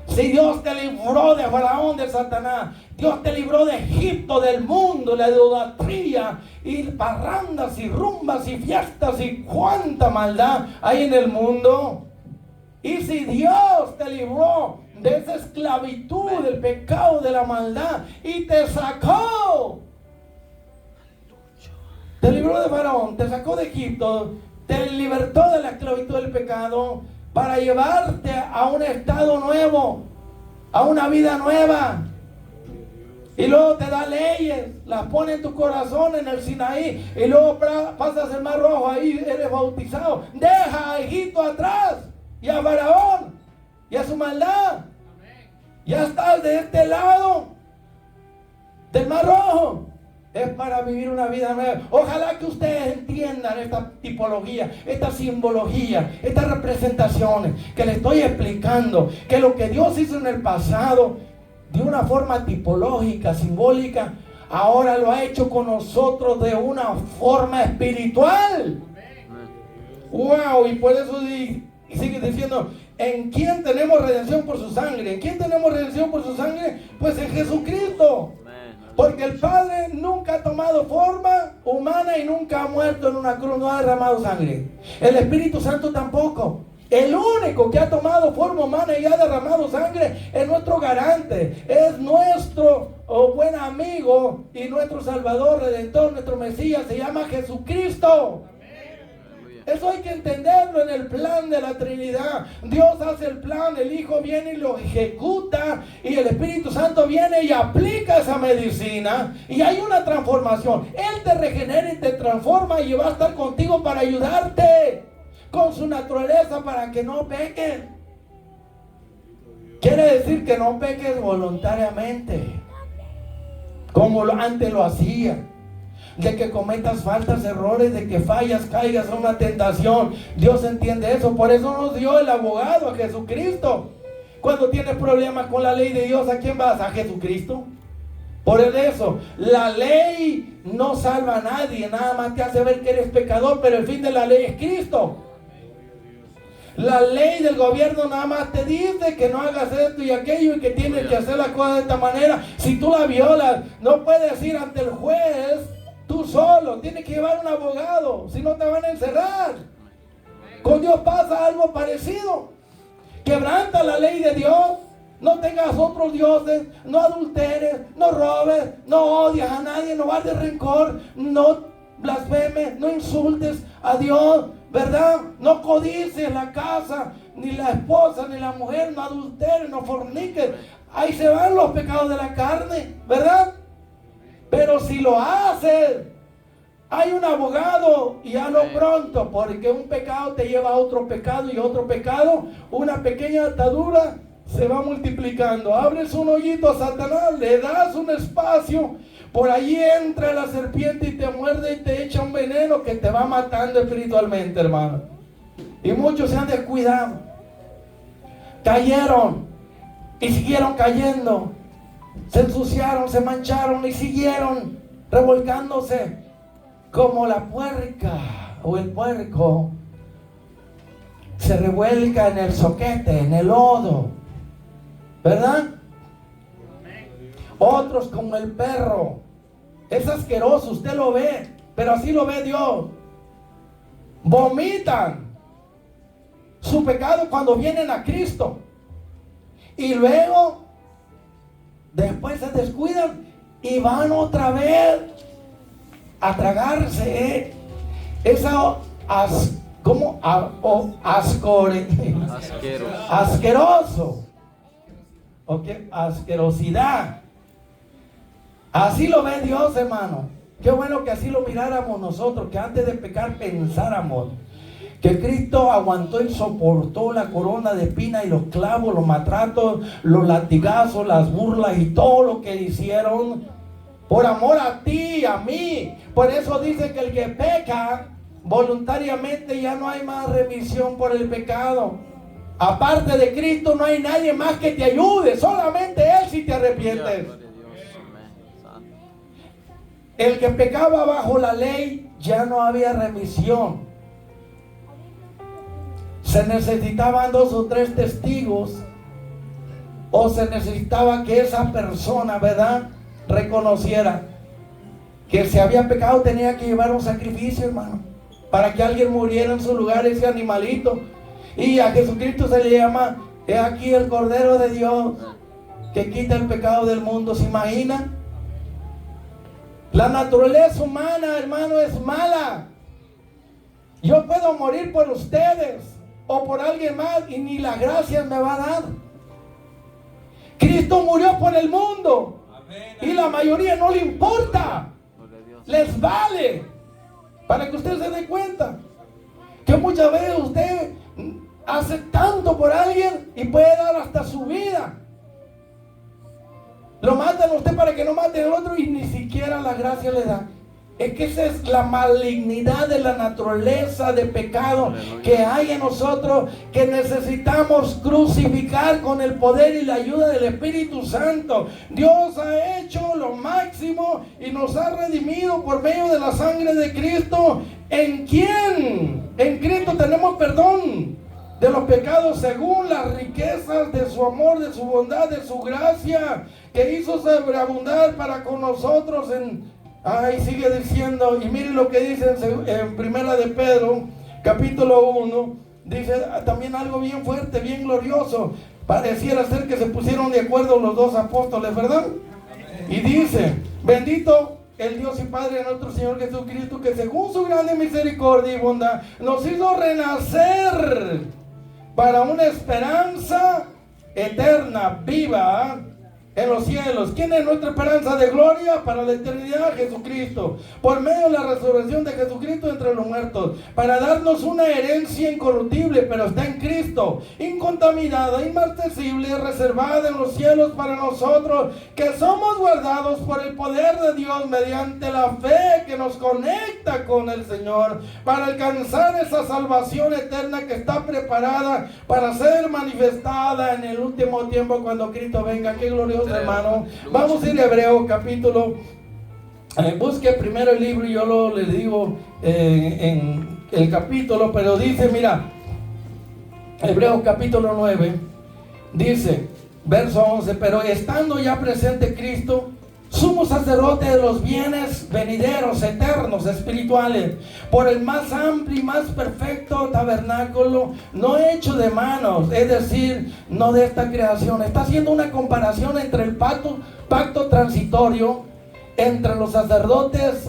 Si Dios te libró de Faraón, de Satanás, Dios te libró de Egipto, del mundo, la idolatría y parrandas y rumbas y fiestas y cuánta maldad hay en el mundo. Y si Dios te libró de esa esclavitud, del pecado, de la maldad, y te sacó, te libró de Faraón, te sacó de Egipto, te libertó de la esclavitud del pecado, para llevarte a un estado nuevo, a una vida nueva. Y luego te da leyes, las pone en tu corazón en el Sinaí, y luego pasas el Mar Rojo, ahí eres bautizado. Deja a Egipto atrás, y a Faraón, y a su maldad. Ya estás de este lado del Mar Rojo. es para vivir una vida nueva. Ojalá que ustedes entiendan esta tipología, esta simbología, estas representaciones que les estoy explicando, que lo que Dios hizo en el pasado de una forma tipológica, simbólica, ahora lo ha hecho con nosotros de una forma espiritual. Wow, y por eso sigue diciendo, ¿en quién tenemos redención por su sangre? ¿En quién tenemos redención por su sangre? Pues en Jesucristo. Porque el Padre nunca ha tomado forma humana y nunca ha muerto en una cruz, no ha derramado sangre. El Espíritu Santo tampoco. El único que ha tomado forma humana y ha derramado sangre es nuestro garante, es nuestro buen amigo y nuestro Salvador, Redentor, nuestro Mesías, se llama Jesucristo. Eso hay que entenderlo en el plan de la Trinidad. Dios hace el plan, el Hijo viene y lo ejecuta, y el Espíritu Santo viene y aplica esa medicina, y hay una transformación. Él te regenera y te transforma y va a estar contigo para ayudarte con su naturaleza para que no peques. Quiere decir que no peques voluntariamente, como antes lo hacía. De que cometas faltas, errores, de que fallas, caigas en una tentación. Dios entiende eso. Por eso nos dio el abogado, a Jesucristo. Cuando tienes problemas con la ley de Dios, ¿a quién vas? A Jesucristo. Por eso, la ley no salva a nadie, nada más te hace ver que eres pecador, pero el fin de la ley es Cristo. La ley del gobierno nada más te dice que no hagas esto y aquello y que tienes que hacer las cosas de esta manera. Si tú la violas, no puedes ir ante el juez tú solo, tienes que llevar un abogado, si no te van a encerrar. Con Dios pasa algo parecido. Quebranta la ley de Dios. No tengas otros dioses, no adulteres, no robes, no odias a nadie, no guardes rencor, no blasfemes, no insultes a Dios, ¿verdad? No codicies la casa, ni la esposa, ni la mujer, no adulteres, no forniques. Ahí se van los pecados de la carne, ¿verdad? Pero si lo haces, hay un abogado y hazlo pronto, porque un pecado te lleva a otro pecado y otro pecado, una pequeña atadura se va multiplicando. Abres un hoyito a Satanás, le das un espacio, por allí entra la serpiente y te muerde y te echa un veneno que te va matando espiritualmente, hermano. Y muchos se han descuidado, cayeron y siguieron cayendo. Se ensuciaron, se mancharon y siguieron revolcándose como la puerca o el puerco se revuelca en el zoquete, en el lodo, ¿verdad? Otros como el perro, es asqueroso, usted lo ve, pero así lo ve Dios. Vomitan su pecado cuando vienen a Cristo y luego después se descuidan y van otra vez a tragarse esa asqueroso. ¿Okay? Asquerosidad. Así lo ve Dios, hermano. Qué bueno que así lo miráramos nosotros, que antes de pecar pensáramos que Cristo aguantó y soportó la corona de espinas y los clavos, los maltratos, los latigazos, las burlas y todo lo que hicieron por amor a ti y a mí. Por eso dice que el que peca voluntariamente ya no hay más remisión por el pecado. Aparte de Cristo no hay nadie más que te ayude, solamente Él si te arrepientes. El que pecaba bajo la ley ya no había remisión. Se necesitaban 2 o 3 testigos, o se necesitaba que esa persona, ¿verdad?, reconociera que si había pecado tenía que llevar un sacrificio, hermano, para que alguien muriera en su lugar, ese animalito. Y a Jesucristo se le llama, he aquí el Cordero de Dios que quita el pecado del mundo. ¿Se imagina? La naturaleza humana, hermano, es mala. Yo puedo morir por ustedes o por alguien más y ni la gracia me va a dar. Cristo murió por el mundo y la mayoría no le importa, les vale. Para que usted se dé cuenta que muchas veces usted hace tanto por alguien y puede dar hasta su vida Lo matan a usted para que no mate al otro y ni siquiera la gracia le da. Es que esa es la malignidad de la naturaleza de pecado que hay en nosotros, que necesitamos crucificar con el poder y la ayuda del Espíritu Santo. Dios ha hecho lo máximo y nos ha redimido por medio de la sangre de Cristo. ¿En quién? En Cristo tenemos perdón de los pecados según las riquezas de su amor, de su bondad, de su gracia, que hizo sobreabundar para con nosotros Ahí sigue diciendo, y miren lo que dice en Primera de Pedro, capítulo 1, dice también algo bien fuerte, bien glorioso. Pareciera ser que se pusieron de acuerdo los dos apóstoles, ¿verdad? Y dice, bendito el Dios y Padre de nuestro Señor Jesucristo, que según su grande misericordia y bondad, nos hizo renacer para una esperanza eterna, viva, en los cielos. ¿Quién es nuestra esperanza de gloria para la eternidad? Jesucristo, por medio de la resurrección de Jesucristo entre los muertos, para darnos una herencia incorruptible, pero está en Cristo, incontaminada, inmarcesible, reservada en los cielos para nosotros, que somos guardados por el poder de Dios mediante la fe que nos conecta con el Señor, para alcanzar esa salvación eterna que está preparada para ser manifestada en el último tiempo cuando Cristo venga. Qué glorioso, hermano. Vamos a ir a Hebreo capítulo. Busque primero el libro y yo le digo en el capítulo, pero dice, mira, Hebreo capítulo 9, dice, verso 11, pero estando ya presente Cristo, sumo sacerdote de los bienes venideros, eternos, espirituales, por el más amplio y más perfecto tabernáculo, no hecho de manos, es decir, no de esta creación. Está haciendo una comparación entre el pacto transitorio entre los sacerdotes,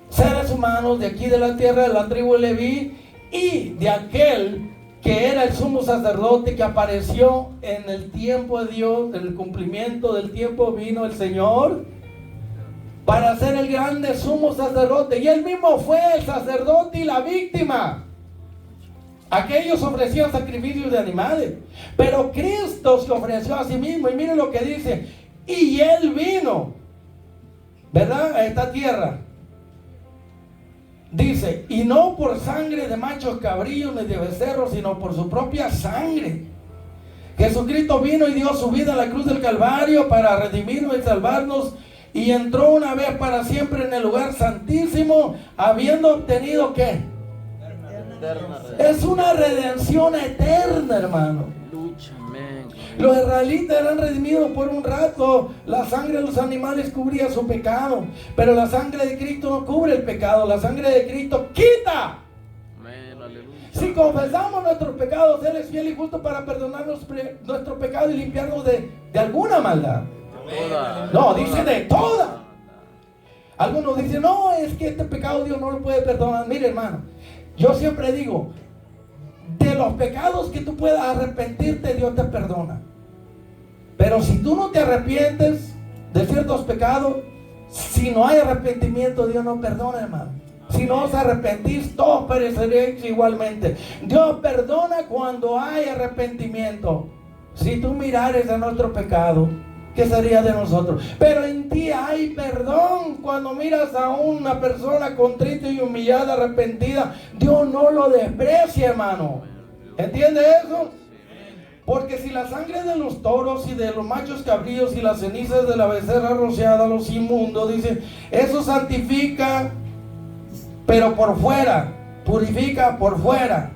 seres humanos de aquí de la tierra, de la tribu de Leví, y de aquel que era el sumo sacerdote que apareció en el tiempo de Dios, en el cumplimiento del tiempo vino el Señor para ser el grande sumo sacerdote, y él mismo fue el sacerdote y la víctima. Aquellos ofrecían sacrificios de animales, pero Cristo se ofreció a sí mismo, y miren lo que dice, y él vino, ¿verdad?, a esta tierra. Dice, y no por sangre de machos cabrillos ni de becerros, sino por su propia sangre. Jesucristo vino y dio su vida en la cruz del Calvario para redimirnos y salvarnos, y entró una vez para siempre en el lugar santísimo, habiendo obtenido ¿qué? Es una redención eterna, hermano. Los israelitas eran redimidos por un rato. La sangre de los animales cubría su pecado, pero la sangre de Cristo no cubre el pecado. La sangre de Cristo quita. Si confesamos nuestros pecados, Él es fiel y justo para perdonarnos nuestro pecado y limpiarnos de alguna maldad. No, dice de toda. Algunos dicen, no, es que este pecado Dios no lo puede perdonar. Mire, hermano, yo siempre digo, de los pecados que tú puedas arrepentirte, Dios te perdona. Pero si tú no te arrepientes de ciertos pecados, si no hay arrepentimiento, Dios no perdona, hermano. Si no os arrepentís, todos pereceréis igualmente. Dios perdona cuando hay arrepentimiento. Si tú mirares a nuestro pecado, ¿qué sería de nosotros? Pero en ti hay perdón. Cuando miras a una persona contrita y humillada, arrepentida, Dios no lo desprecia, hermano. ¿Entiende eso? Porque si la sangre de los toros y de los machos cabríos y las cenizas de la becerra rociada, los inmundos, dice, eso santifica, pero por fuera, purifica por fuera.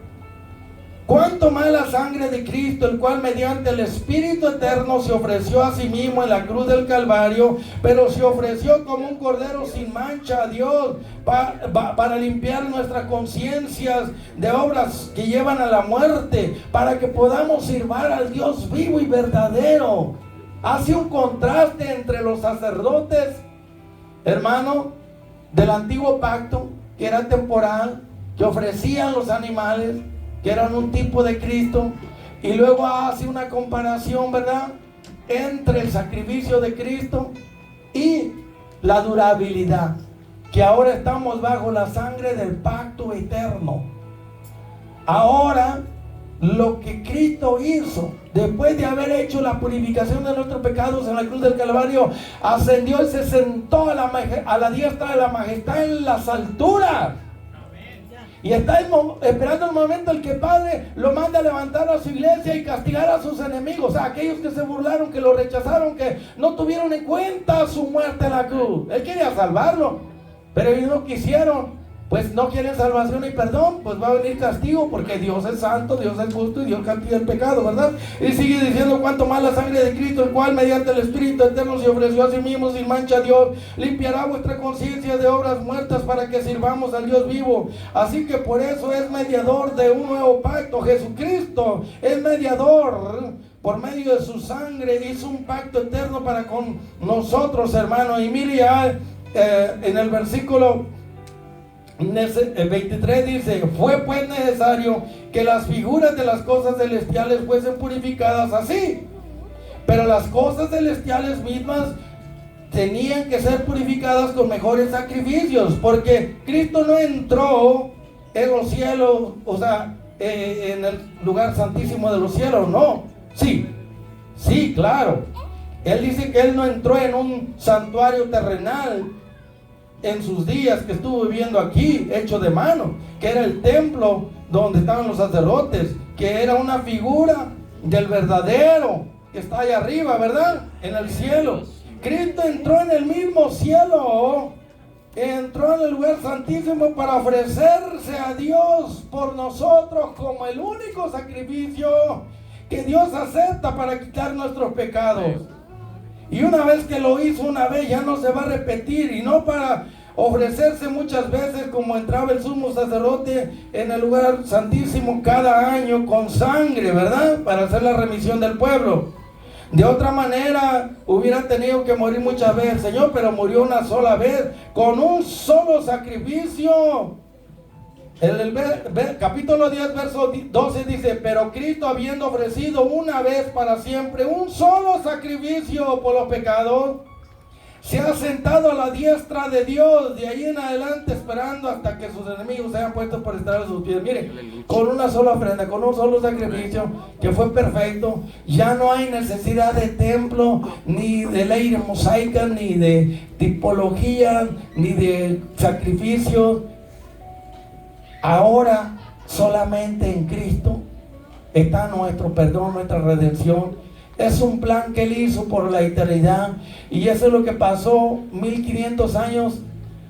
¿Cuánto más la sangre de Cristo, el cual mediante el Espíritu Eterno se ofreció a sí mismo en la cruz del Calvario, pero se ofreció como un cordero sin mancha a Dios para limpiar nuestras conciencias de obras que llevan a la muerte, para que podamos servir al Dios vivo y verdadero? Hace un contraste entre los sacerdotes, hermano, del antiguo pacto, que era temporal, que ofrecían los animales, que eran un tipo de Cristo, y luego hace una comparación, ¿verdad?, entre el sacrificio de Cristo y la durabilidad, que ahora estamos bajo la sangre del pacto eterno. Ahora lo que Cristo hizo, después de haber hecho la purificación de nuestros pecados en la cruz del Calvario, ascendió y se sentó a la diestra de la majestad en las alturas. Y está esperando el momento en que el Padre lo manda a levantar a su iglesia y castigar a sus enemigos, a aquellos que se burlaron, que lo rechazaron, que no tuvieron en cuenta su muerte en la cruz. Él quería salvarlo, pero ellos no quisieron. Pues no quieren salvación y perdón, pues va a venir castigo, porque Dios es santo, Dios es justo y Dios castiga el pecado, ¿verdad? Y sigue diciendo: cuanto más la sangre de Cristo, el cual mediante el Espíritu Eterno se ofreció a sí mismo sin mancha a Dios, limpiará vuestra conciencia de obras muertas para que sirvamos al Dios vivo. Así que por eso es mediador de un nuevo pacto. Jesucristo es mediador. Por medio de su sangre hizo un pacto eterno para con nosotros, hermanos. Y mire ya en el versículo 23 dice: fue pues necesario que las figuras de las cosas celestiales fuesen purificadas así, pero las cosas celestiales mismas tenían que ser purificadas con mejores sacrificios, porque Cristo no entró en los cielos, o sea, en el lugar santísimo de los cielos, no. Sí, claro. Él dice que Él no entró en un santuario terrenal en sus días que estuvo viviendo aquí, hecho de mano, que era el templo donde estaban los sacerdotes, que era una figura del verdadero que está allá arriba, ¿verdad? En el cielo. Cristo entró en el mismo cielo, entró en el lugar santísimo para ofrecerse a Dios por nosotros como el único sacrificio que Dios acepta para quitar nuestros pecados. Y una vez que lo hizo una vez, ya no se va a repetir, y no para ofrecerse muchas veces como entraba el sumo sacerdote en el lugar santísimo cada año con sangre, ¿verdad? Para hacer la remisión del pueblo. De otra manera hubiera tenido que morir muchas veces, Señor, pero murió una sola vez, con un solo sacrificio. El capítulo 10, verso 12 dice: pero Cristo, habiendo ofrecido una vez para siempre un solo sacrificio por los pecados, se ha sentado a la diestra de Dios, de ahí en adelante esperando hasta que sus enemigos sean puestos por estar a sus pies. Mire, con una sola ofrenda, con un solo sacrificio que fue perfecto, ya no hay necesidad de templo, ni de ley mosaica, ni de tipología, ni de sacrificios. Ahora solamente en Cristo está nuestro perdón, nuestra redención. Es un plan que Él hizo por la eternidad, y eso es lo que pasó 1500 años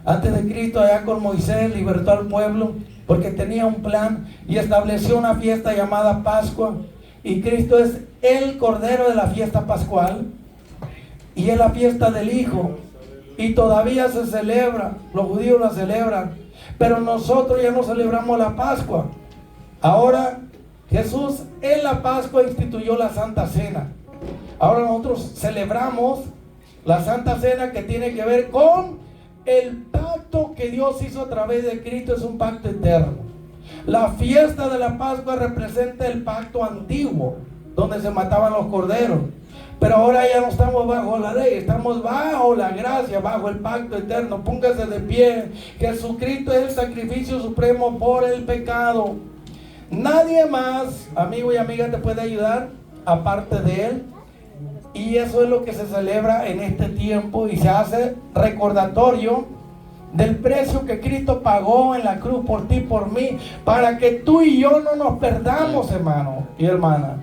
antes de Cristo, allá con Moisés. Libertó al pueblo porque tenía un plan y estableció una fiesta llamada Pascua, y Cristo es el Cordero de la fiesta pascual y es la fiesta del Hijo, y todavía se celebra, los judíos la celebran. Pero nosotros ya no celebramos la Pascua. Ahora Jesús en la Pascua instituyó la Santa Cena. Ahora nosotros celebramos la Santa Cena, que tiene que ver con el pacto que Dios hizo a través de Cristo. Es un pacto eterno. La fiesta de la Pascua representa el pacto antiguo, donde se mataban los corderos. Pero ahora ya no estamos bajo la ley, estamos bajo la gracia, bajo el pacto eterno. Póngase de pie. Jesucristo es el sacrificio supremo por el pecado. Nadie más, amigo y amiga, te puede ayudar aparte de Él. Y eso es lo que se celebra en este tiempo, y se hace recordatorio del precio que Cristo pagó en la cruz por ti y por mí, para que tú y yo no nos perdamos, hermano y hermana,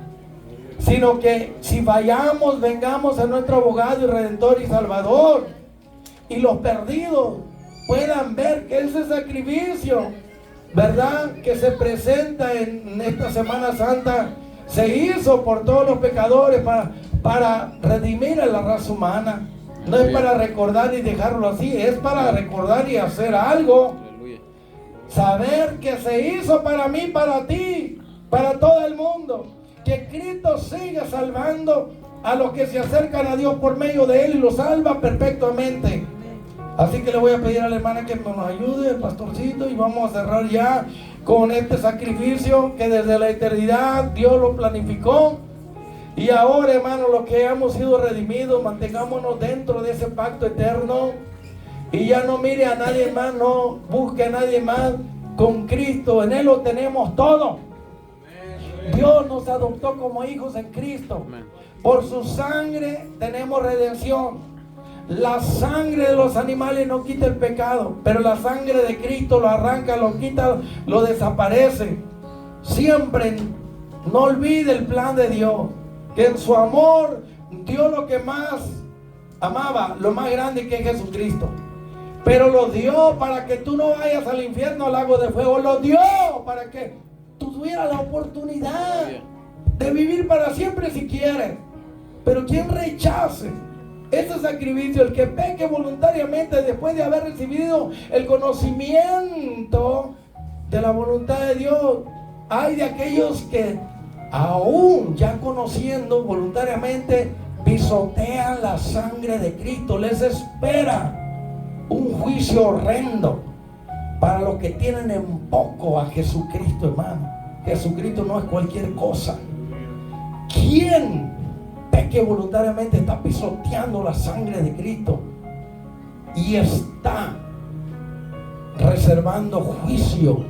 sino que si vayamos, vengamos a nuestro abogado y redentor y salvador, y los perdidos puedan ver que ese sacrificio, ¿verdad?, que se presenta en esta Semana Santa, se hizo por todos los pecadores para redimir a la raza humana. No es para recordar y dejarlo así, es para recordar y hacer algo. Saber que se hizo para mí, para ti, para todo el mundo. Que Cristo siga salvando a los que se acercan a Dios por medio de Él, y los salva perfectamente. Así que le voy a pedir a la hermana que nos ayude, el pastorcito, y vamos a cerrar ya con este sacrificio que desde la eternidad Dios lo planificó. Y ahora, hermano, los que hemos sido redimidos, mantengámonos dentro de ese pacto eterno, y ya no mire a nadie más, no busque a nadie más. Con Cristo, en Él lo tenemos todo. Dios nos adoptó como hijos en Cristo. Por su sangre tenemos redención. La sangre de los animales no quita el pecado, pero la sangre de Cristo lo arranca, lo quita, lo desaparece. Siempre no olvide el plan de Dios, que en su amor dio lo que más amaba, lo más grande, que es Jesucristo. Pero lo dio para que tú no vayas al infierno, al lago de fuego. Lo dio para que tú tuvieras la oportunidad de vivir para siempre si quieres. Pero quien rechace ese sacrificio, el que peque voluntariamente después de haber recibido el conocimiento de la voluntad de Dios, hay de aquellos que aún ya conociendo voluntariamente pisotean la sangre de Cristo. Les espera un juicio horrendo para los que tienen en poco a Jesucristo, hermano. Jesucristo no es cualquier cosa. ¿Quién peque voluntariamente está pisoteando la sangre de Cristo y está reservando juicio?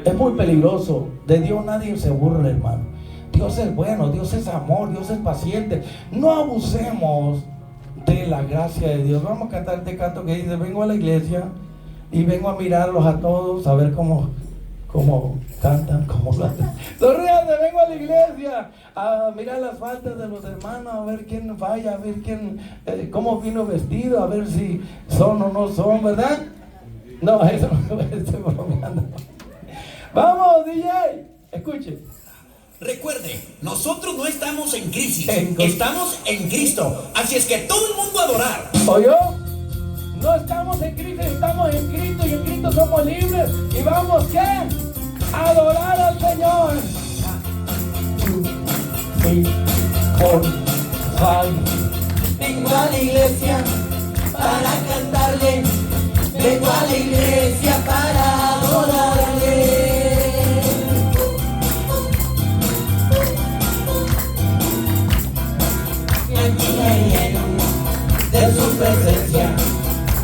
Es muy peligroso. De Dios nadie se burla, hermano. Dios es bueno, Dios es amor, Dios es paciente. No abusemos de la gracia de Dios. Vamos a cantar este canto que dice: vengo a la iglesia y vengo a mirarlos a todos, a ver cómo cantan, cómo lo hacen. Sonríanse, vengo a la iglesia a mirar las faltas de los hermanos, a ver quién falla, a ver quién, cómo vino vestido, a ver si son o no son, ¿verdad? No, eso no estoy bromeando. Vamos, DJ, escuche. Recuerde, nosotros no estamos en crisis, estamos en Cristo. Así es que todo el mundo a adorar. ¿Oyó? No estamos en crisis, estamos en Cristo, y en Cristo somos libres. Y vamos, ¿qué? A adorar al Señor. Vengo a la iglesia para cantarle. Vengo a la iglesia para adorarle. Aquí me lleno de su presencia,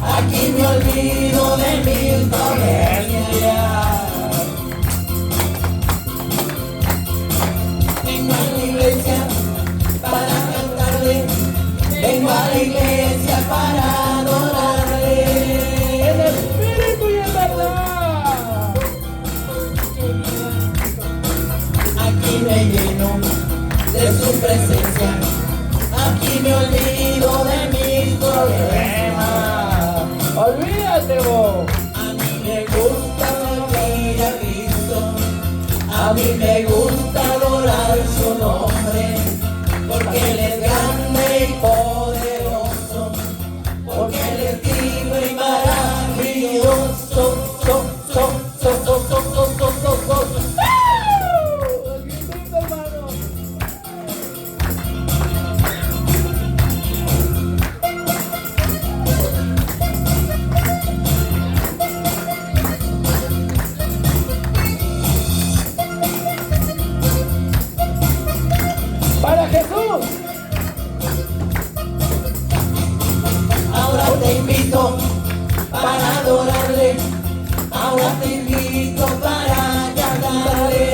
aquí me olvido de mis dolencias. Vengo a la iglesia para cantarle, vengo a la iglesia para adorarle. En espíritu y en verdad. Aquí me lleno de su presencia, aquí me olvido de mis problemas. Olvídate vos. A mí me gusta servir a Cristo, a mí me gusta adorar su nombre, porque Él es grande y poderoso, porque Él es digno y maravilloso. Hermano. Para Jesús. Ahora te invito para adorarle, ahora te invito para cantarle.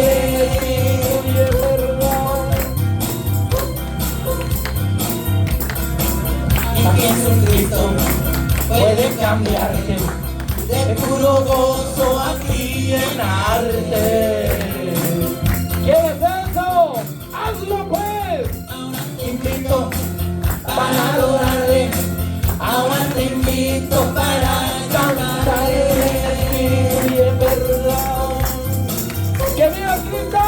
Y Jesucristo puede cambiarte, de puro gozo aquí llenarte. ¿Quieres eso? ¡Hazlo pues! Ahora te invito para adorarle, ahora te invito para cantarle. Y en verdad, ¡Que viva Cristo!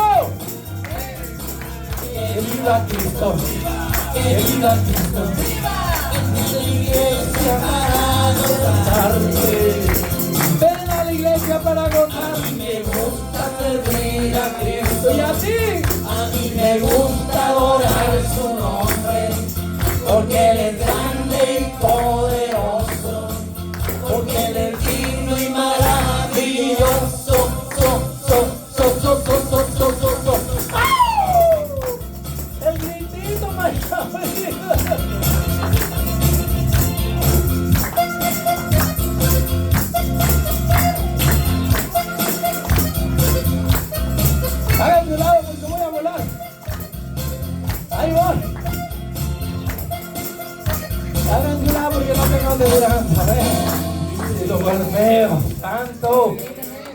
que viva Cristo, que viva Cristo. En la iglesia para adorarte. Ven a la iglesia para gozar. A mí me gusta servir a Cristo, Y a ti. a mí me gusta adorar su nombre, porque Él es grande y poderoso, porque Él es digno y maravilloso. El gritito más Hagan de lado, por favor. Santo.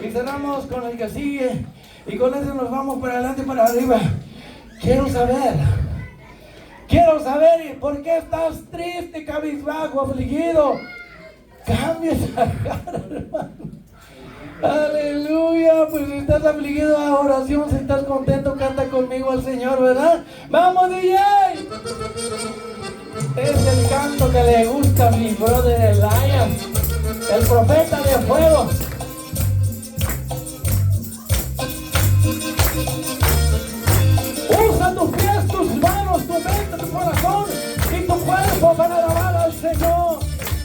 Y cerramos con el que sigue. Y con ese nos vamos para adelante y para arriba. Quiero saber por qué estás triste, cabizbajo, afligido. Cambia esa cara, hermano. Aleluya, pues si estás afligido a oración, si estás contento, canta conmigo al Señor, ¿verdad? ¡Vamos, DJ! Es el canto que le gusta a mi brother Elias, el profeta de fuego. Usa tus pies, tus manos, tu mente, tu corazón y tu cuerpo para alabar al Señor.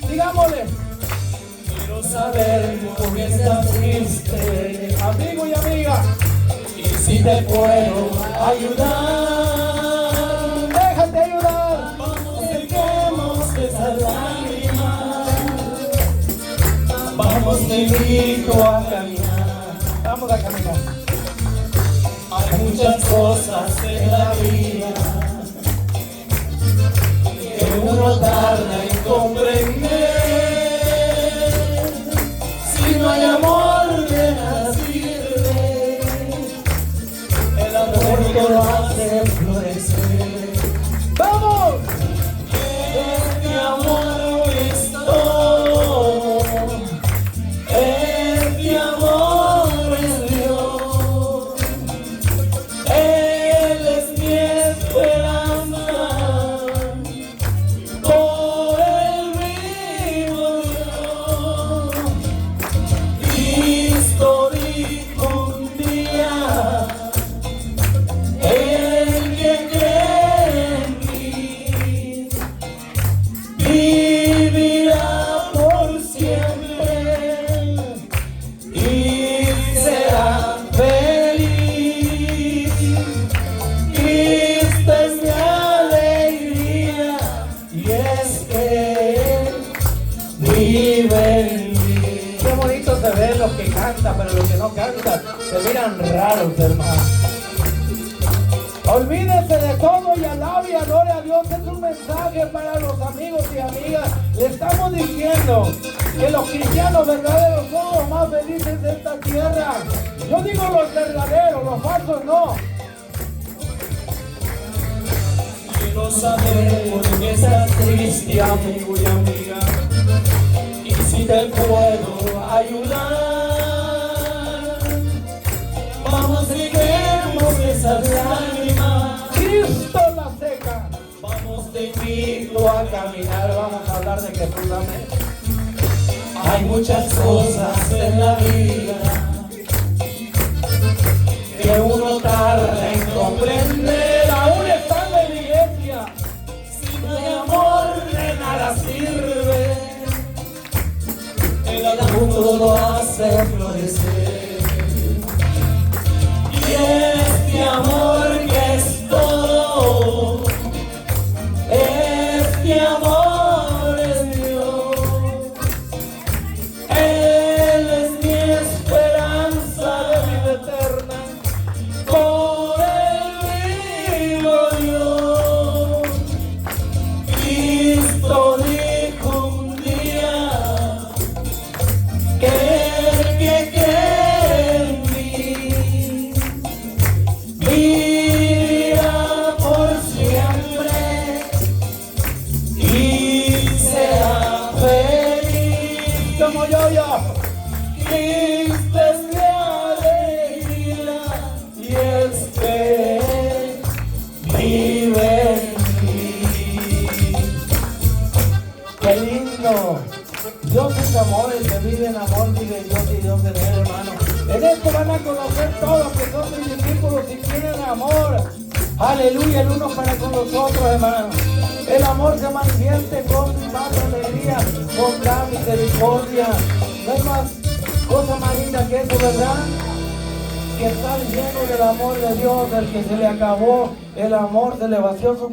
Digámosle. Quiero saber por qué estás triste, Amigo y amiga, y si te puedo ayudar. déjate ayudar. Vamos, sequemos esas lágrimas. Vamos, te invito a caminar. Vamos a caminar. Hay muchas cosas en la vida que uno tarda en comprender. Si no hay amor, de nada sirve. El amor lo hace florecer. ¡Vamos! Este amor es todo. Este amor es Dios. Él es mi esperanza. Por Él vivo yo. Cristo dijo un día: el que cree en mí vivirá por siempre y será feliz. Cristo es mi alegría y es que Él vive en mí. Qué bonito se ven los que cantan, pero los que no cantan se miran raros, hermano. Olvídense de todo y alabe y adore a Dios. Es un mensaje para los amigos y amigas. Le estamos diciendo que los cristianos verdaderos son los más felices de esta tierra. Yo digo los verdaderos, los falsos no. Quiero saber por qué estás triste, amigo y amiga, y si te puedo ayudar. Vamos, dejemos esas lágrimas. Cristo la seca. Vamos, te invito a caminar. Vamos a hablar de Jesús, amén. Hay muchas cosas en la vida que uno tarda en comprender. Aún están en la iglesia. Si no hay amor, de nada sirve. El amor lo hace florecer. Y este amor que es todo, este amor es Dios. Él es mi esperanza de vida eterna. Por Él vivo yo. Cristo dijo un día que el que cree en mí vivirá por siempre y será feliz. Como yo. Cristo es mi alegría y es que Él vive en mí. Qué lindo. Dios es amor, el que vive en amor vive Dios y Dios en él, hermano. En esto van a conocer todos que son mis discípulos y tienen amor. Aleluya, el uno para con los otros, hermano. El amor se manifieste con más alegría, con la misericordia. No hay más cosa más linda que eso, ¿verdad? Que estar lleno del amor de Dios, el que se le acabó el amor, se le vació su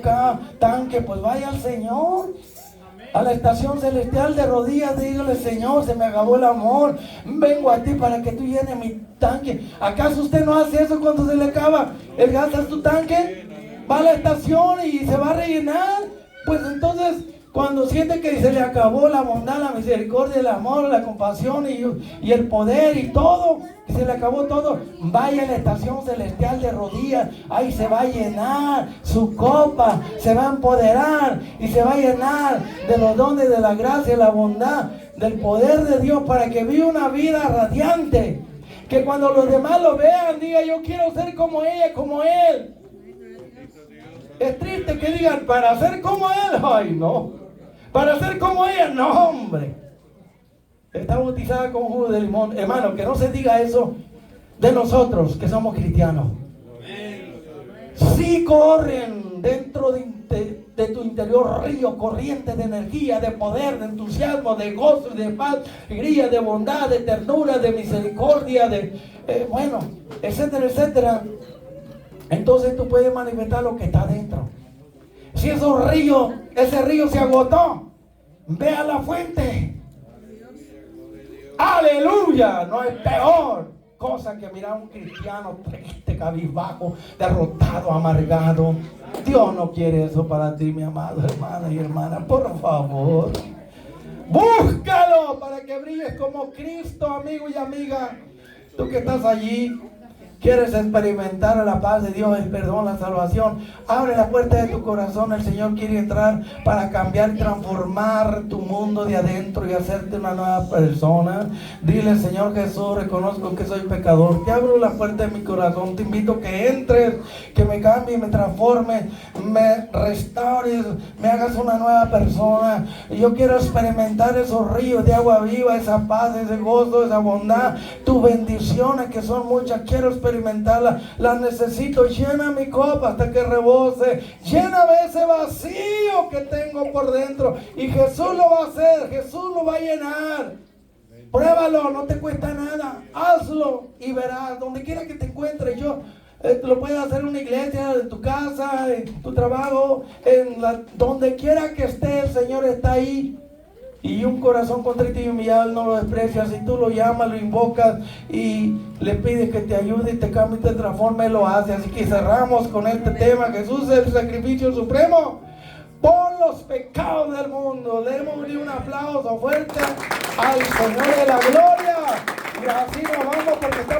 tanque, pues vaya al Señor. A la estación celestial de rodillas, dígale: Señor, se me acabó el amor, vengo a ti para que tú llenes mi tanque. ¿Acaso usted no hace eso cuando se le acaba el gas a su tanque? Va a la estación y se va a rellenar. Pues entonces Cuando siente que se le acabó la bondad, la misericordia, el amor, la compasión y el poder y todo, que se le acabó todo, vaya a la estación celestial de rodillas. Ahí se va a llenar su copa, se va a empoderar y se va a llenar de los dones de la gracia, la bondad, del poder de Dios, para que viva una vida radiante. Que cuando los demás lo vean, diga: yo quiero ser como ella, como él. Es triste que digan: para ser como él, ay no. Para ser como ella, no, hombre. Está bautizada con jugo de limón. Hermano, que no se diga eso de nosotros que somos cristianos. Sí corren dentro de tu interior ríos, corrientes de energía, de poder, de entusiasmo, de gozo, de paz, de alegría, de bondad, de ternura, de misericordia, bueno, etcétera, etcétera. Entonces tú puedes manifestar lo que está dentro. Si ese río se agotó, ve a la fuente. Aleluya. No es peor cosa que mirar a un cristiano triste, cabizbajo, derrotado, amargado. Dios no quiere eso para ti, mi amado hermano y hermana. Por favor, búscalo para que brilles como Cristo, amigo y amiga. Tú que estás allí, quieres experimentar la paz de Dios, el perdón, la salvación. Abre la puerta de tu corazón. El Señor quiere entrar para cambiar y transformar tu mundo de adentro y hacerte una nueva persona. Dile: Señor Jesús, reconozco que soy pecador. Te abro la puerta de mi corazón. Te invito a que entres, que me cambies, me transformes, me restaures, me hagas una nueva persona. Y yo quiero experimentar esos ríos de agua viva, esa paz, ese gozo, esa bondad, tus bendiciones que son muchas. Quiero experimentarlas, las necesito. Llena mi copa hasta que rebose. Lléname ese vacío que tengo por dentro. Y Jesús lo va a hacer, Jesús lo va a llenar. Pruébalo, no te cuesta nada. Hazlo y verás. Donde quiera que te encuentres, lo puedes hacer en una iglesia, en tu casa, en tu trabajo, donde quiera que esté, el Señor está ahí. Y un corazón contrito y humillado no lo desprecia. Si tú lo llamas, lo invocas y le pides que te ayude y te cambie y te transforme, lo hace. Así que cerramos con este tema: Jesús es el sacrificio supremo por los pecados del mundo. Le hemos dado un aplauso fuerte al Señor de la gloria. Y así nos vamos, porque está